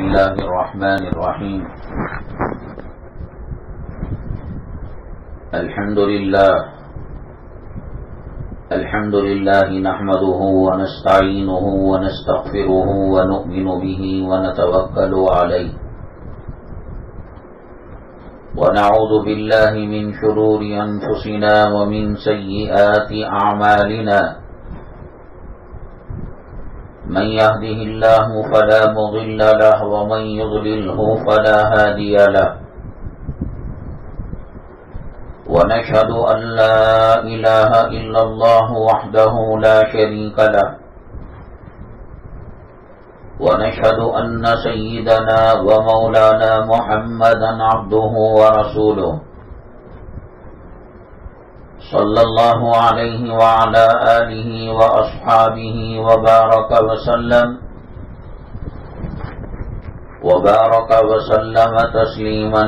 الله الرحمن الرحيم. الحمد لله نحمده ونستعينه ونستغفره ونؤمن به ونتوكل عليه ونعوذ بالله من شرور أنفسنا ومن سيئات أعمالنا. من يهده الله فلا مضل له ومن يضلله فلا هادي له. ونشهد أن لا إله إلا الله وحده لا شريك له. ونشهد أن سيدنا ومولانا محمدا عبده ورسوله صلى الله عليه وعلى آله وأصحابه وبارك وسلم تسليما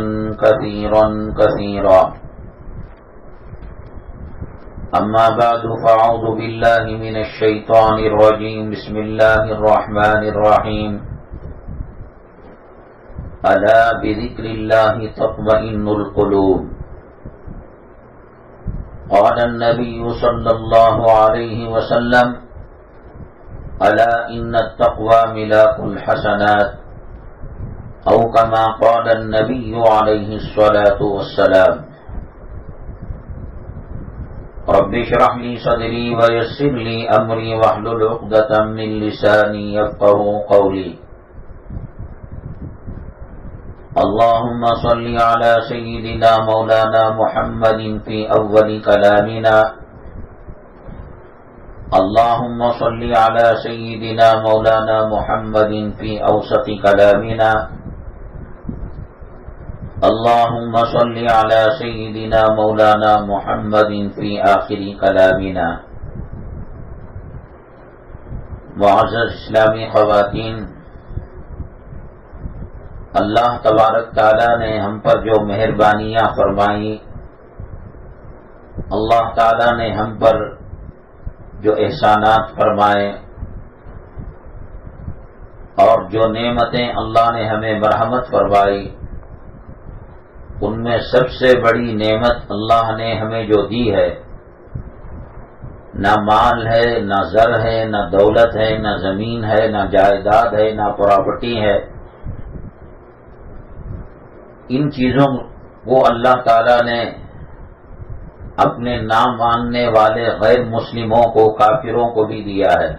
كثيرا. أما بعد فأعوذ بالله من الشيطان الرجيم. بسم الله الرحمن الرحيم. ألا بذكر الله تطمئن القلوب. قال النبي صلى الله عليه وسلم: ألا إن التقوى ملاك الحسنات، أو كما قال النبي عليه الصلاة والسلام. رب اشرح لي صدري ويسر لي أمري واحلل عقدة من لساني يفقهوا قولي. اللهم صل على سيدنا مولانا محمد في أول كلامنا. اللهم صل على سيدنا مولانا محمد في أوسط كلامنا. اللهم صل على سيدنا مولانا محمد في آخر كلامنا. معزز اسلامی خواتین، اللہ تبارک تعالیٰ نے ہم پر جو مہربانیاں فرمائی، اللہ تعالیٰ نے ہم پر جو احسانات فرمائے اور جو نعمتیں اللہ نے ہمیں مرحمت فرمائی، ان میں سب سے بڑی نعمت اللہ نے ہمیں جو دی ہے، نہ مال ہے، نہ زر ہے، نہ دولت ہے، نہ زمین ہے، نہ جائیداد ہے، نہ پراپرٹی ہے. ان چیزوں کو اللہ تعالیٰ نے اپنے نام ماننے والے غیر مسلموں کو، کافروں کو بھی دیا ہے.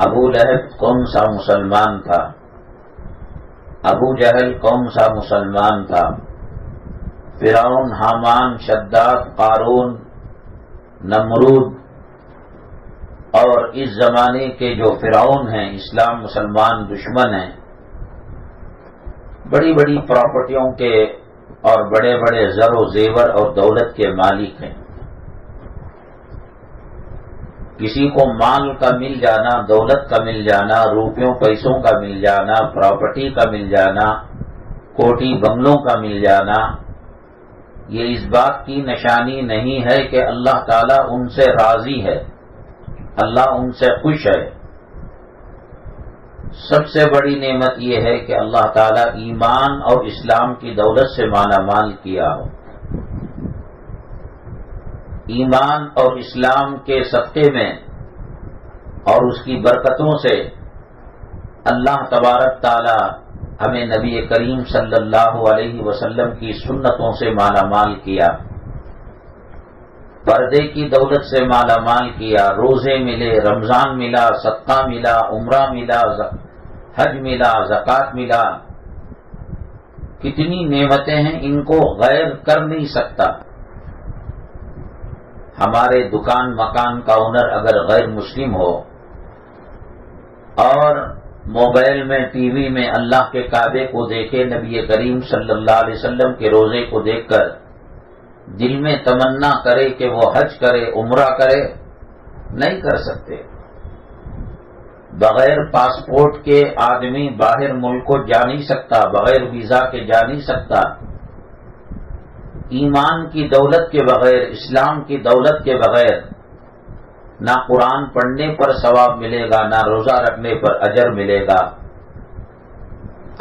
ابو لہب کون سا مسلمان تھا؟ ابو جہل کون سا مسلمان تھا؟ فرعون، حامان، شداد، قارون، نمرود اور اس زمانے کے جو فرعون ہیں، اسلام مسلمان دشمن ہیں، بڑی بڑی پراپرٹیوں کے اور بڑے بڑے زر و زیور اور دولت کے مالک ہیں. کسی کو مال کا مل جانا، دولت کا مل جانا، روپیوں پیسوں کا مل جانا، پراپرٹی کا مل جانا، کوٹی بنگلوں کا مل جانا، یہ اس بات کی نشانی نہیں ہے کہ اللہ تعالیٰ ان سے راضی ہے، اللہ ان سے خوش ہے. سب سے بڑی نعمت یہ ہے کہ اللہ تعالیٰ ایمان اور اسلام کی دولت سے مالا مال کیا ہو. ایمان اور اسلام کے صدقے میں اور اس کی برکتوں سے اللہ تبارک تعالی ہمیں نبی کریم صلی اللہ علیہ وسلم کی سنتوں سے مالا مال کیا، پردے کی دولت سے مالا مال کیا. روزے ملے، رمضان ملا، صدقہ ملا، عمرہ ملا، حج ملا، زکوٰۃ ملا. کتنی نعمتیں ہیں، ان کو غیر کر نہیں سکتا. ہمارے دکان مکان کا اونر اگر غیر مسلم ہو اور موبائل میں، ٹی وی میں اللہ کے کعبے کو دیکھے، نبی کریم صلی اللہ علیہ وسلم کے روزے کو دیکھ کر دل میں تمنا کرے کہ وہ حج کرے، عمرہ کرے، نہیں کر سکتے. بغیر پاسپورٹ کے آدمی باہر ملک کو جا نہیں سکتا، بغیر ویزا کے جا نہیں سکتا. ایمان کی دولت کے بغیر، اسلام کی دولت کے بغیر نہ قرآن پڑھنے پر ثواب ملے گا، نہ روزہ رکھنے پر اجر ملے گا۔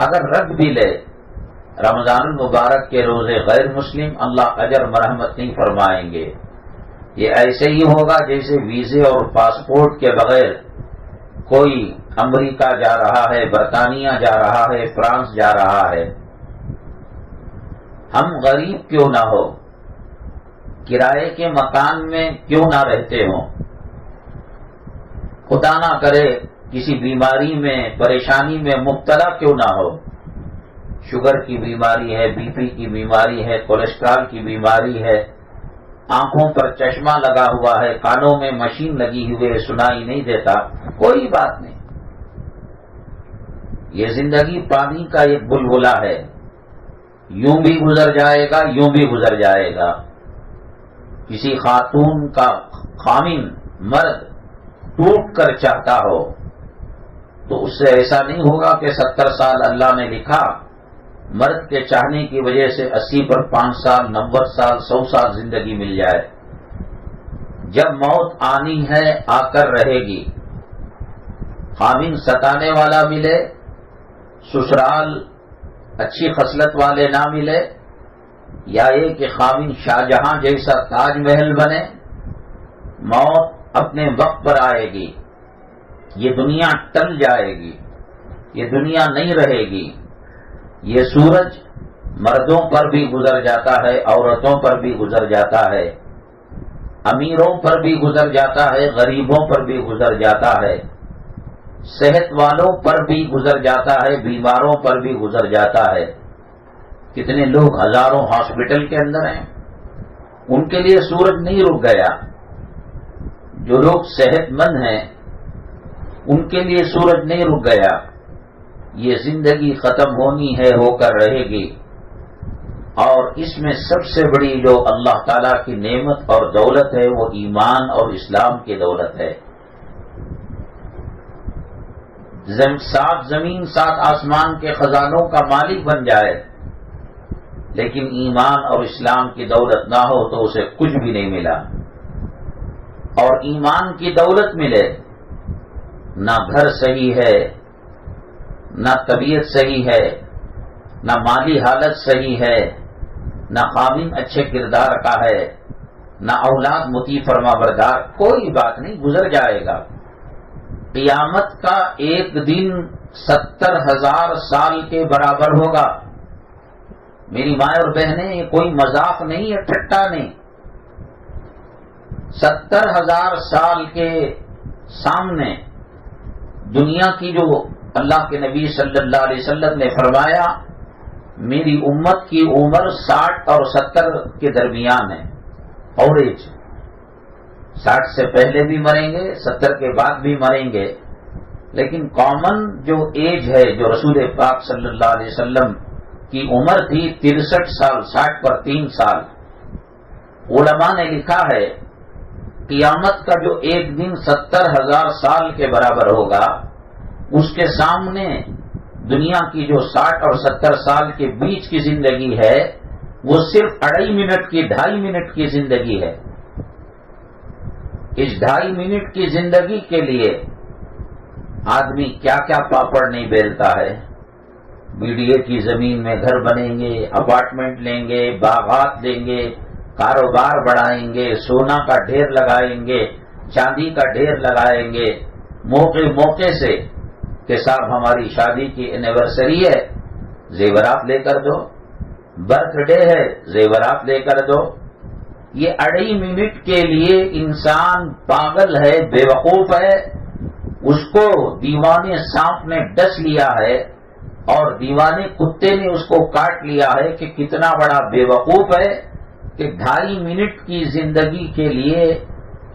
اگر رکھ بھی لے رمضان المبارک کے روزے غیر مسلم، اللہ اجر مرحمت نہیں فرمائیں گے۔ یہ ایسے ہی ہوگا جیسے ویزے اور پاسپورٹ کے بغیر کوئی امریکہ جا رہا ہے، برطانیہ جا رہا ہے، فرانس جا رہا ہے۔ ہم غریب کیوں نہ ہو، کرائے کے مکان میں کیوں نہ رہتے ہوں، خدا نہ کرے کسی بیماری میں پریشانی میں مبتلا کیوں نہ ہو، شوگر کی بیماری ہے، بی پی کی بیماری ہے، کولیسٹرول کی بیماری ہے، آنکھوں پر چشمہ لگا ہوا ہے، کانوں میں مشین لگی ہوئی ہے، سنائی نہیں دیتا، کوئی بات نہیں۔ یہ زندگی پانی کا ایک بلبلہ ہے، یوں بھی گزر جائے گا، یوں بھی گزر جائے گا۔ کسی خاتون کا خامن مرد ٹوٹ کر چاہتا ہو تو اس سے ایسا نہیں ہوگا کہ 70 سال اللہ نے لکھا، مرد کے چاہنے کی وجہ سے 80 پر 5 سال، 90 سال، 100 سال زندگی مل جائے۔ جب موت آنی ہے آ کر رہے گی، خامن ستانے والا ملے، سسرال اچھی خصلت والے نہ ملے، یا یہ کہ خامن شاہجہاں جیسا تاج محل بنے، موت اپنے وقت پر آئے گی، یہ دنیا ٹل جائے گی، یہ دنیا نہیں رہے گی۔ یہ سورج مردوں پر بھی گزر جاتا ہے، عورتوں پر بھی گزر جاتا ہے، امیروں پر بھی گزر جاتا ہے، غریبوں پر بھی گزر جاتا ہے، صحت والوں پر بھی گزر جاتا ہے، بیماروں پر بھی گزر جاتا ہے۔ کتنے لوگ ہزاروں ہاسپٹل کے اندر ہیں، ان کے لیے سورج نہیں رک گیا۔ جو لوگ صحت مند ہیں ان کے لیے سورج نہیں رک گیا۔ یہ زندگی ختم ہونی ہے، ہو کر رہے گی، اور اس میں سب سے بڑی جو اللہ تعالیٰ کی نعمت اور دولت ہے وہ ایمان اور اسلام کی دولت ہے۔ 7 زمین 7 آسمان کے خزانوں کا مالک بن جائے لیکن ایمان اور اسلام کی دولت نہ ہو تو اسے کچھ بھی نہیں ملا۔ اور ایمان کی دولت ملے، نہ گھر صحیح ہے، نہ طبیعت صحیح ہے، نہ مالی حالت صحیح ہے، نہ خامن اچھے کردار کا ہے، نہ اولاد مطیع فرما بردار، کوئی بات نہیں، گزر جائے گا۔ قیامت کا ایک دن 70,000 سال کے برابر ہوگا۔ میری ماں اور بہنیں، یہ کوئی مذاق نہیں ہے، ٹھٹا نہیں۔ 70,000 سال کے سامنے دنیا کی جو اللہ کے نبی صلی اللہ علیہ وسلم نے فرمایا میری امت کی عمر 60 اور 70 کے درمیان ہے، اوریج 60 سے پہلے بھی مریں گے، 70 کے بعد بھی مریں گے، لیکن کامن جو ایج ہے، جو رسول پاک صلی اللہ علیہ وسلم کی عمر تھی 63 سال، 60 پر 3 سال۔ علماء نے لکھا ہے قیامت کا جو ایک دن 70,000 سال کے برابر ہوگا، اس کے سامنے دنیا کی جو 60 اور 70 سال کے بیچ کی زندگی ہے وہ صرف 2.5 منٹ کی، 2.5 منٹ کی زندگی ہے۔ اس 2.5 منٹ کی زندگی کے لیے آدمی کیا کیا پاپڑ نہیں بیلتا ہے۔ BDA کی زمین میں گھر بنیں گے، اپارٹمنٹ لیں گے، باغات لیں گے، کاروبار بڑھائیں گے، سونا کا ڈھیر لگائیں گے، چاندی کا ڈھیر لگائیں گے، موقع سے کہ صاحب ہماری شادی کی اینیورسری ہے، زیورات لے کر دو، برتھ ڈے ہے، زیورات لے کر دو۔ یہ 2.5 منٹ کے لیے انسان پاگل ہے، بے وقوف ہے، اس کو دیوانے سانپ نے ڈس لیا ہے اور دیوانے کتے نے اس کو کاٹ لیا ہے کہ کتنا بڑا بے وقوف ہے کہ 2.5 منٹ کی زندگی کے لیے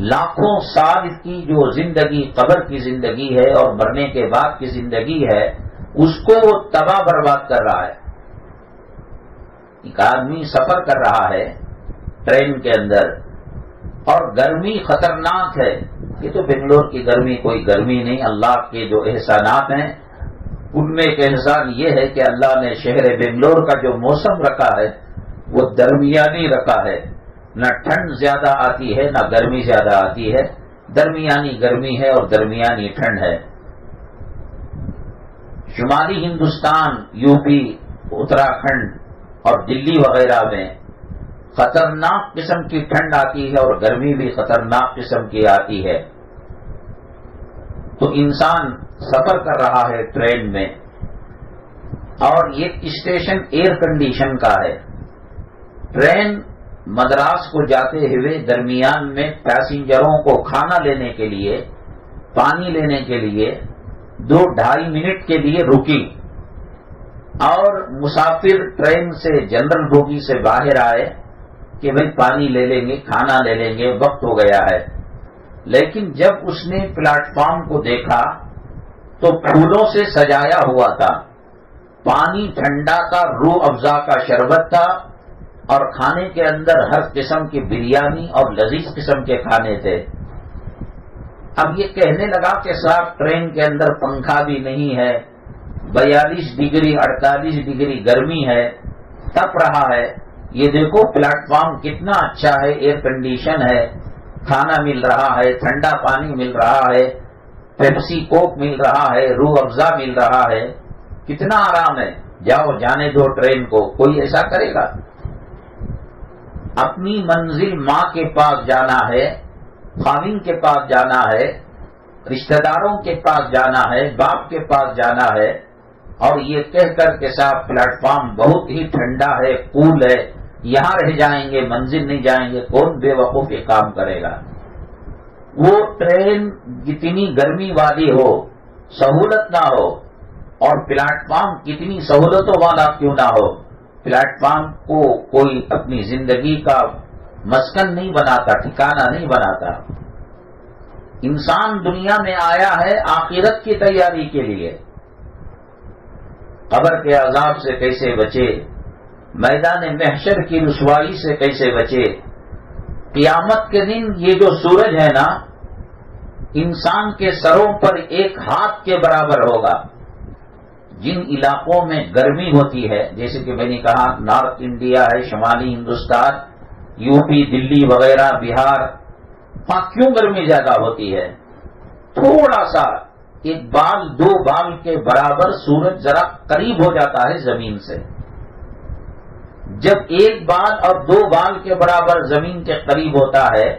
لاکھوں سال کی جو زندگی قبر کی زندگی ہے اور مرنے کے بعد کی زندگی ہے اس کو وہ تباہ برباد کر رہا ہے۔ ایک آدمی سفر کر رہا ہے ٹرین کے اندر اور گرمی خطرناک ہے، یہ تو بنگلور کی گرمی کوئی گرمی نہیں، اللہ کے جو احسانات ہیں ان میں ایک احسان یہ ہے کہ اللہ نے شہر بنگلور کا جو موسم رکھا ہے وہ درمیانی رکھا ہے، نہ ٹھنڈ زیادہ آتی ہے نہ گرمی زیادہ آتی ہے، درمیانی گرمی ہے اور درمیانی ٹھنڈ ہے۔ شمالی ہندوستان، یو پی، اتراکھنڈ اور دلی وغیرہ میں خطرناک قسم کی ٹھنڈ آتی ہے اور گرمی بھی خطرناک قسم کی آتی ہے۔ تو انسان سفر کر رہا ہے ٹرین میں، اور یہ اسٹیشن ایئر کنڈیشن کا ہے۔ ٹرین مدراس کو جاتے ہوئے درمیان میں پیسنجروں کو کھانا لینے کے لیے، پانی لینے کے لیے 2-2.5 منٹ کے لیے رکی، اور مسافر ٹرین سے جنرل بوگی سے باہر آئے کہ بھئی پانی لے لیں گے، کھانا لے لیں گے، وقت ہو گیا ہے۔ لیکن جب اس نے پلیٹ فارم کو دیکھا تو پھولوں سے سجایا ہوا تھا، پانی ٹھنڈا تھا، روح افزا کا شربت تھا، اور کھانے کے اندر ہر قسم کی بریانی اور لذیذ قسم کے کھانے تھے۔ اب یہ کہنے لگا کہ صاحب ٹرین کے اندر پنکھا بھی نہیں ہے، 42 ڈگری 48 ڈگری گرمی ہے، تپ رہا ہے، یہ دیکھو پلیٹ فارم کتنا اچھا ہے، ایئر کنڈیشن ہے، کھانا مل رہا ہے، ٹھنڈا پانی مل رہا ہے، پیپسی کوک مل رہا ہے، روح افزا مل رہا ہے، کتنا آرام ہے، جاؤ جانے دو ٹرین کو۔ کوئی ایسا کرے گا؟ اپنی منزل ماں کے پاس جانا ہے، خاوند کے پاس جانا ہے، رشتہ داروں کے پاس جانا ہے، باپ کے پاس جانا ہے، اور یہ کہہ کر کے صاحب پلیٹ فارم بہت ہی ٹھنڈا ہے، کول ہے، یہاں رہ جائیں گے، منزل نہیں جائیں گے، کون بے وقوف یہ کام کرے گا؟ وہ ٹرین جتنی گرمی والی ہو، سہولت نہ ہو، اور پلیٹ فارم کتنی سہولتوں والا کیوں نہ ہو، پلیٹ فارم کو کوئی اپنی زندگی کا مسکن نہیں بناتا، ٹھکانہ نہیں بناتا۔ انسان دنیا میں آیا ہے آخرت کی تیاری کے لیے، قبر کے عذاب سے کیسے بچے، میدان محشر کی رسوائی سے کیسے بچے۔ قیامت کے دن یہ جو سورج ہے نا، انسان کے سروں پر ایک ہاتھ کے برابر ہوگا۔ جن علاقوں میں گرمی ہوتی ہے، جیسے کہ میں نے کہا نارتھ انڈیا ہے، شمالی ہندوستان، یو پی، دلی وغیرہ، بہار، وہاں کیوں گرمی زیادہ ہوتی ہے؟ تھوڑا سا 1 بال 2 بال کے برابر سورج ذرا قریب ہو جاتا ہے زمین سے۔ جب 1 بال اور 2 بال کے برابر زمین کے قریب ہوتا ہے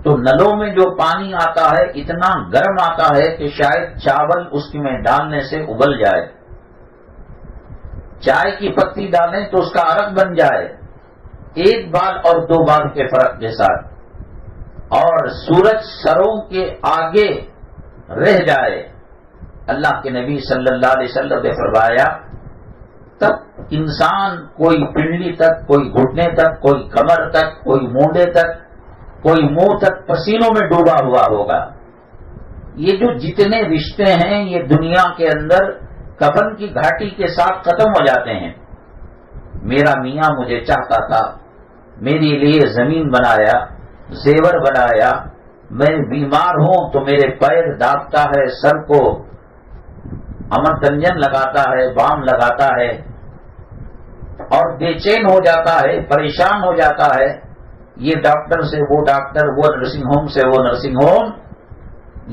تو نلوں میں جو پانی آتا ہے اتنا گرم آتا ہے کہ شاید چاول اس میں ڈالنے سے ابل جائے، چائے کی پتی ڈالیں تو اس کا عرق بن جائے، 1 بال اور 2 بال کے فرق کے ساتھ، اور سورج سروں کے آگے رہ جائے۔ اللہ کے نبی صلی اللہ علیہ وسلم نے فرمایا تب انسان کوئی پنڈلی تک، کوئی گھٹنے تک، کوئی کمر تک، کوئی مونڈے تک، کوئی منہ تک پسینوں میں ڈوبا ہوا ہوگا۔ یہ جو جتنے رشتے ہیں یہ دنیا کے اندر کفن کی گھاٹی کے ساتھ ختم ہو جاتے ہیں۔ میرا میاں مجھے چاہتا تھا، میرے لیے زمین بنایا، زیور بنایا، میں بیمار ہوں تو میرے پیر دابتا ہے، سر کو امرتنجن لگاتا ہے، بام لگاتا ہے، اور بے چین ہو جاتا ہے، پریشان ہو جاتا ہے، یہ ڈاکٹر سے وہ ڈاکٹر، وہ نرسنگ ہوم سے وہ نرسنگ ہوم۔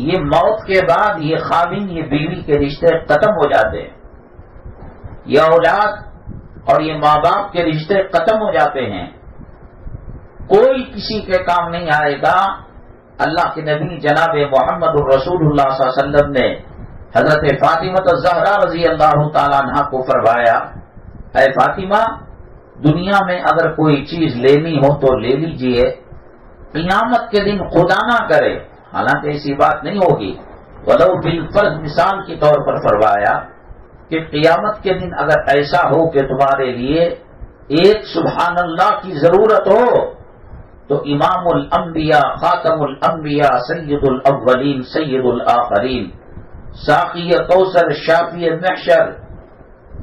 یہ موت کے بعد یہ خاوند یہ بیوی کے رشتے ختم ہو جاتے ہیں، یہ اولاد اور یہ ماں باپ کے رشتے ختم ہو جاتے ہیں، کوئی کسی کے کام نہیں آئے گا۔ اللہ کے نبی جناب محمد الرسول اللہ صلی اللہ علیہ وسلم نے حضرت فاطمہ الزہرا رضی اللہ تعالیٰ عنہ کو فرمایا، اے فاطمہ، دنیا میں اگر کوئی چیز لینی ہو تو لے لیجئے، قیامت کے دن خدا نہ کرے، حالانکہ ایسی بات نہیں ہوگی، ولو بالفرض مثال کے طور پر فرمایا کہ قیامت کے دن اگر ایسا ہو کہ تمہارے لیے ایک سبحان اللہ کی ضرورت ہو تو امام الانبیاء، خاتم الانبیاء، سید الاولین، سید الآخرین، ساقی کوثر، شافی محشر،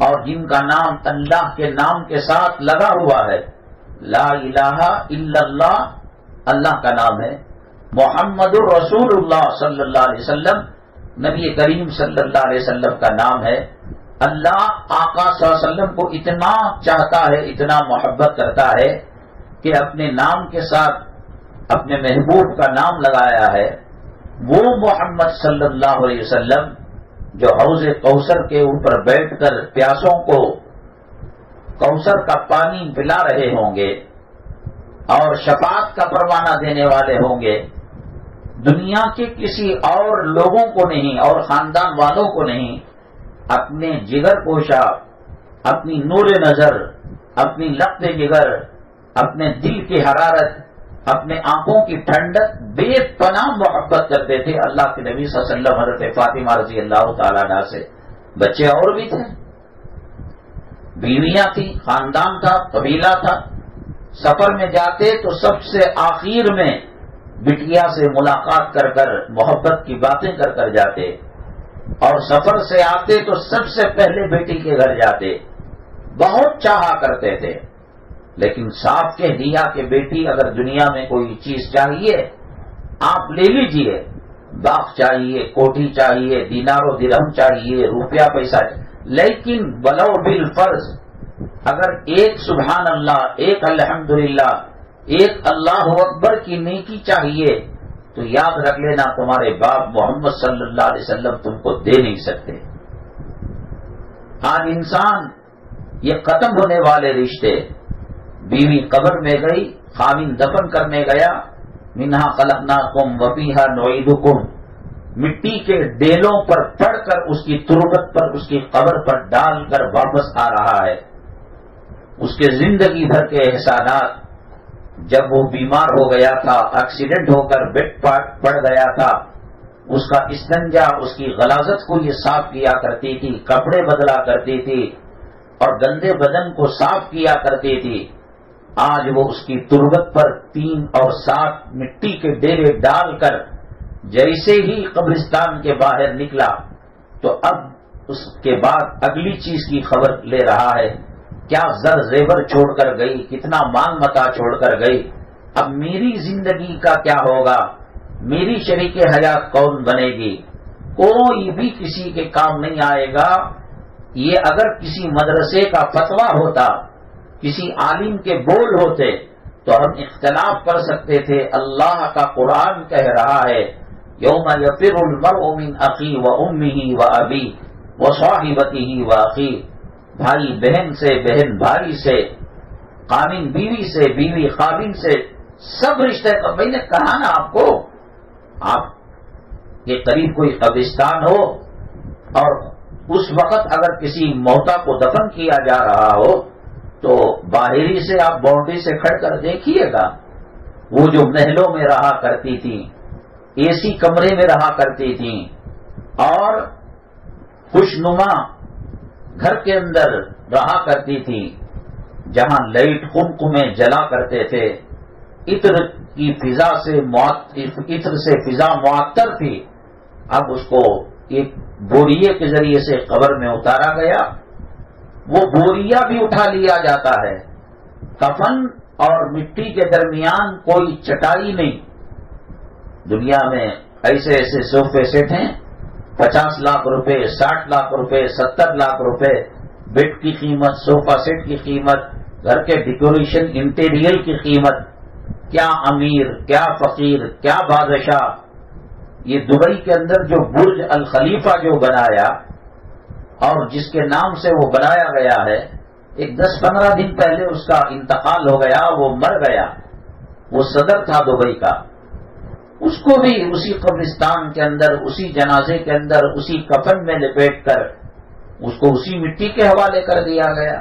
اور جن کا نام اللہ کے نام کے ساتھ لگا ہوا ہے، لا الہ الا اللہ اللہ کا نام ہے، محمد الرسول اللہ صلی اللہ علیہ وسلم نبی کریم صلی اللہ علیہ وسلم کا نام ہے۔ اللہ آقا صلی اللہ علیہ وسلم کو اتنا چاہتا ہے، اتنا محبت کرتا ہے کہ اپنے نام کے ساتھ اپنے محبوب کا نام لگایا ہے، وہ محمد صلی اللہ علیہ وسلم جو حوض کوثر کے اوپر بیٹھ کر پیاسوں کو کوثر کا پانی پلا رہے ہوں گے اور شفاعت کا پروانہ دینے والے ہوں گے، دنیا کے کسی اور لوگوں کو نہیں اور خاندان والوں کو نہیں، اپنے جگر کوشا، اپنی نور نظر، اپنی لقت جگر، اپنے دل کی حرارت، اپنے آنکھوں کی ٹھنڈک بے پناہ محبت کرتے تھے اللہ کے نبی صلی اللہ علیہ وسلم حضرت فاطمہ رضی اللہ تعالیٰ عنہ سے۔ بچے اور بھی تھے، بیویاں تھیں، خاندان تھا، قبیلہ تھا۔ سفر میں جاتے تو سب سے آخر میں بٹیا سے ملاقات کر کر محبت کی باتیں کر کر جاتے، اور سفر سے آتے تو سب سے پہلے بیٹی کے گھر جاتے، بہت چاہا کرتے تھے۔ لیکن صاف کہہ دیا کہ بیٹی اگر دنیا میں کوئی چیز چاہیے آپ لے لیجئے، باغ چاہیے، کوٹھی چاہیے، دینار و درہم چاہیے، روپیہ پیسہ چاہیے، لیکن ولو بالفرض اگر ایک سبحان اللہ، ایک الحمدللہ، ایک اللہ اکبر کی نیکی چاہیے تو یاد رکھ لینا تمہارے باپ محمد صلی اللہ علیہ وسلم تم کو دے نہیں سکتے۔ آج انسان یہ ختم ہونے والے رشتے، بیوی قبر میں گئی، خاوند دفن کرنے گیا، منہا خلقناکم وفیہا نعیدکم، مٹی کے ڈیلوں پر پڑ کر اس کی تربت پر، اس کی قبر پر ڈال کر واپس آ رہا ہے۔ اس کے زندگی بھر کے احسانات، جب وہ بیمار ہو گیا تھا، ایکسیڈنٹ ہو کر بیڈ پڑ گیا تھا، اس کا استنجا، اس کی غلاظت کو یہ صاف کیا کرتی تھی، کپڑے بدلا کرتی تھی اور گندے بدن کو صاف کیا کرتی تھی۔ آج وہ اس کی تربت پر 3 اور 7 مٹی کے ڈیرے ڈال کر جیسے ہی قبرستان کے باہر نکلا تو اب اس کے بعد اگلی چیز کی خبر لے رہا ہے، کیا زر زیور چھوڑ کر گئی، کتنا مال متا چھوڑ کر گئی، اب میری زندگی کا کیا ہوگا، میری شریک حیات کون بنے گی، کوئی بھی کسی کے کام نہیں آئے گا۔ یہ اگر کسی مدرسے کا فتویٰ ہوتا، کسی عالم کے بول ہوتے تو ہم اختلاف کر سکتے تھے۔ اللہ کا قرآن کہہ رہا ہے یوم یفر المرء من اخی و امہ و ابی و صاحبتہ و اخی، بھائی بہن سے، بہن بھائی سے، خاوند بیوی سے، بیوی خاوند سے، سب رشتے کا۔ میں نے کہا نا آپ کو، آپ کے قریب کوئی قبرستان ہو اور اس وقت اگر کسی موتا کو دفن کیا جا رہا ہو تو باہری سے آپ باؤنڈری سے کھڑ کر دیکھیے گا، وہ جو محلوں میں رہا کرتی تھی، اے سی کمرے میں رہا کرتی تھیں اور خوشنما گھر کے اندر رہا کرتی تھی، جہاں لائٹ خنک میں جلا کرتے تھے، عطر کی فضا سے عطر سے فضا معطر تھی، اب اس کو ایک بوریے کے ذریعے سے قبر میں اتارا گیا، وہ بوریا بھی اٹھا لیا جاتا ہے، کفن اور مٹی کے درمیان کوئی چٹائی نہیں۔ دنیا میں ایسے ایسے صوفے سیٹ ہیں، 50 لاکھ روپے، 60 لاکھ روپے، 70 لاکھ روپے بیڈ کی قیمت، صوفہ سیٹ کی قیمت، گھر کے ڈیکوریشن انٹیریئر کی قیمت، کیا امیر، کیا فقیر، کیا بادشاہ۔ یہ دبئی کے اندر جو برج الخلیفہ جو بنایا اور جس کے نام سے وہ بنایا گیا ہے، ایک 10-15 دن پہلے اس کا انتقال ہو گیا، وہ مر گیا، وہ صدر تھا دبئی کا، اس کو بھی اسی قبرستان کے اندر، اسی جنازے کے اندر، اسی کفن میں لپیٹ کر اس کو اسی مٹی کے حوالے کر دیا گیا۔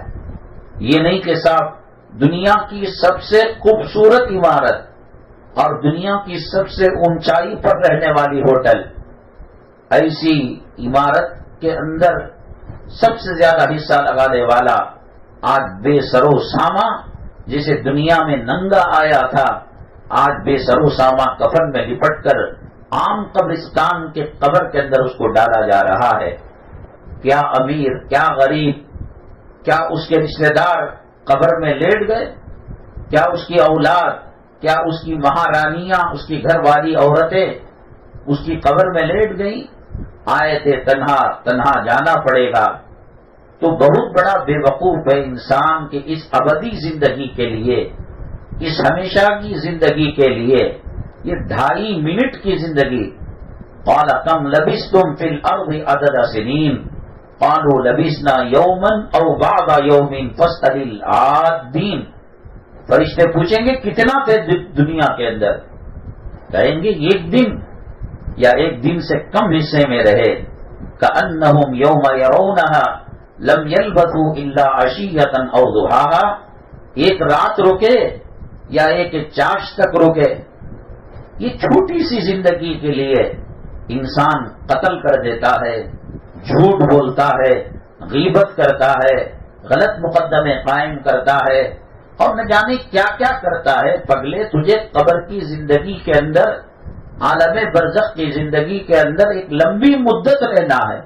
یہ نہیں کہ صاحب دنیا کی سب سے خوبصورت عمارت اور دنیا کی سب سے اونچائی پر رہنے والی ہوٹل، ایسی عمارت کے اندر سب سے زیادہ حصہ لگانے والا آج بے سرو ساما، جسے دنیا میں ننگا آیا تھا، آج بے سرو ساما کفن میں لپٹ کر عام قبرستان کے قبر کے اندر اس کو ڈالا جا رہا ہے۔ کیا امیر، کیا غریب، کیا اس کے رشتہ دار قبر میں لیٹ گئے، کیا اس کی اولاد، کیا اس کی مہارانیاں، اس کی گھر والی عورتیں اس کی قبر میں لیٹ گئیں؟ آئے تھے تنہا تنہا جانا پڑے گا۔ تو بہت بڑا بے وقوف ہے انسان کہ اس ابدی زندگی کے لیے اس ہمیشہ کی زندگی کے لیے یہ 2.5 منٹ کی زندگی. قال کم لبثتم فی الارض عدد سنین قالوا لبثنا یوما او بعض یوم فاسأل العادین. فرشتے پوچھیں گے کتنا تھے دنیا کے اندر؟ کہیں گے 1 دن یا 1 دن سے کم حصے میں رہے. کأنہم یوم یرونہا لم یلبثوا الا عشیۃ او ضحاہا. ایک رات رکے یا ایک چاش تک رکے. یہ چھوٹی سی زندگی کے لیے انسان قتل کر دیتا ہے، جھوٹ بولتا ہے، غیبت کرتا ہے، غلط مقدمے قائم کرتا ہے اور نہ جانے کیا کیا کرتا ہے. پگلے تجھے قبر کی زندگی کے اندر، عالم برزخ کی زندگی کے اندر ایک لمبی مدت رہنا ہے،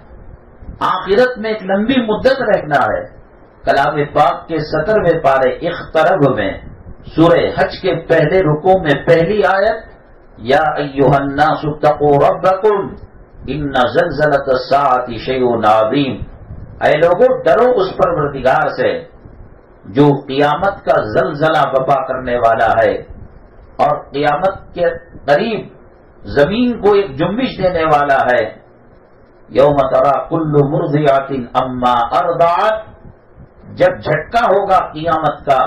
آخرت میں ایک لمبی مدت رہنا ہے. کلام پاک کے 17ویں پارے اقترب میں سورہ حج کے پہلے رکوع میں پہلی آیت یا ایھا الناس اتقوا ربکم ان زلزلۃ الساعۃ شیء عظیم. اے لوگو ڈرو اس پروردگار سے جو قیامت کا زلزلہ برپا کرنے والا ہے اور قیامت کے قریب زمین کو ایک جنبش دینے والا ہے. یوم تری کل مرضعۃ عما ارضعت. جب جھٹکا ہوگا قیامت کا،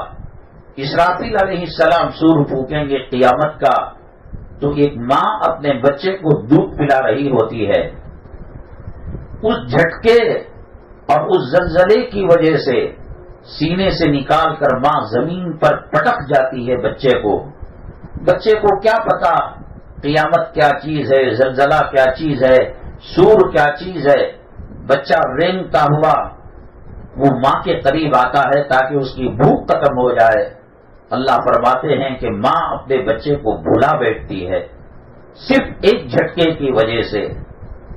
اسرافیل علیہ السلام سور پھونکیں گے قیامت کا، تو ایک ماں اپنے بچے کو دودھ پلا رہی ہوتی ہے. اس جھٹکے اور اس زلزلے کی وجہ سے سینے سے نکال کر ماں زمین پر پٹک جاتی ہے بچے کو. بچے کو کیا پتا قیامت کیا چیز ہے، زلزلہ کیا چیز ہے، سور کیا چیز ہے. بچہ رینگتا ہوا وہ ماں کے قریب آتا ہے تاکہ اس کی بھوک ختم ہو جائے. اللہ فرماتے ہیں کہ ماں اپنے بچے کو بھلا بیٹھتی ہے صرف ایک جھٹکے کی وجہ سے.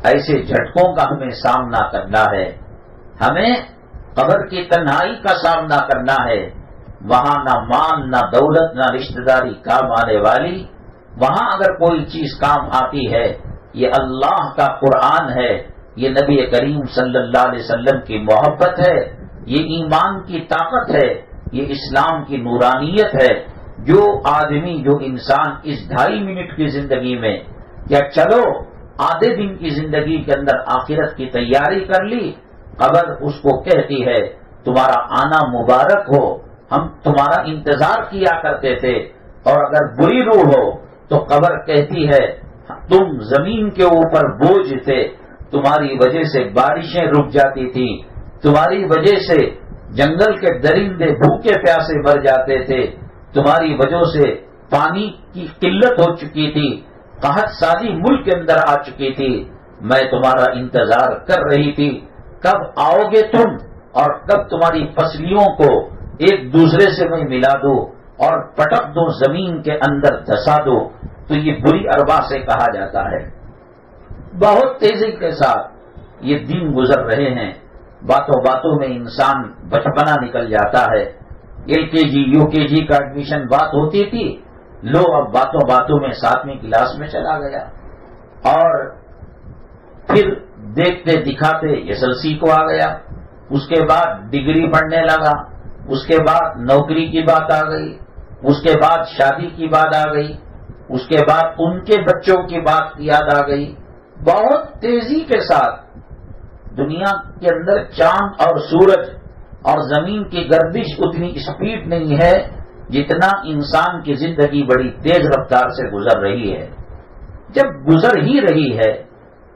ایسے جھٹکوں کا ہمیں سامنا کرنا ہے. ہمیں قبر کی تنہائی کا سامنا کرنا ہے. وہاں نہ مال نہ دولت نہ رشتہ داری کام آنے والی. وہاں اگر کوئی چیز کام آتی ہے یہ اللہ کا قرآن ہے، یہ نبی کریم صلی اللہ علیہ وسلم کی محبت ہے، یہ ایمان کی طاقت ہے، یہ اسلام کی نورانیت ہے. جو آدمی جو انسان اس 2.5 منٹ کی زندگی میں یا چلو آدھے دن کی زندگی کے اندر آخرت کی تیاری کر لی، قبر اس کو کہتی ہے تمہارا آنا مبارک ہو، ہم تمہارا انتظار کیا کرتے تھے. اور اگر بری روح ہو تو قبر کہتی ہے تم زمین کے اوپر بوجھ تھے، تمہاری وجہ سے بارشیں رک جاتی تھی، تمہاری وجہ سے جنگل کے درندے بھوکے پیاسے مر جاتے تھے، تمہاری وجہ سے پانی کی قلت ہو چکی تھی، قحط ساری ملک کے اندر آ چکی تھی. میں تمہارا انتظار کر رہی تھی کب آؤ گے تم اور کب تمہاری فصلیوں کو ایک دوسرے سے میں ملا دو اور پٹک دو، زمین کے اندر دھسا دو. تو یہ بری اربا سے کہا جاتا ہے. بہت تیزی کے ساتھ یہ دن گزر رہے ہیں. باتوں باتوں میں انسان بچپنا نکل جاتا ہے. LKG UKG کا ایڈمیشن بات ہوتی تھی، لو اب باتوں باتوں میں 7ویں کلاس میں چلا گیا. اور پھر دیکھتے دکھاتے SLC کو آ گیا، اس کے بعد ڈگری پڑھنے لگا، اس کے بعد نوکری کی بات آ گئی، اس کے بعد شادی کی بات آ گئی، اس کے بعد ان کے بچوں کی بات یاد آ گئی. بہت تیزی کے ساتھ دنیا کے اندر چاند اور سورج اور زمین کی گردش اتنی اسپیڈ نہیں ہے جتنا انسان کی زندگی بڑی تیز رفتار سے گزر رہی ہے. جب گزر ہی رہی ہے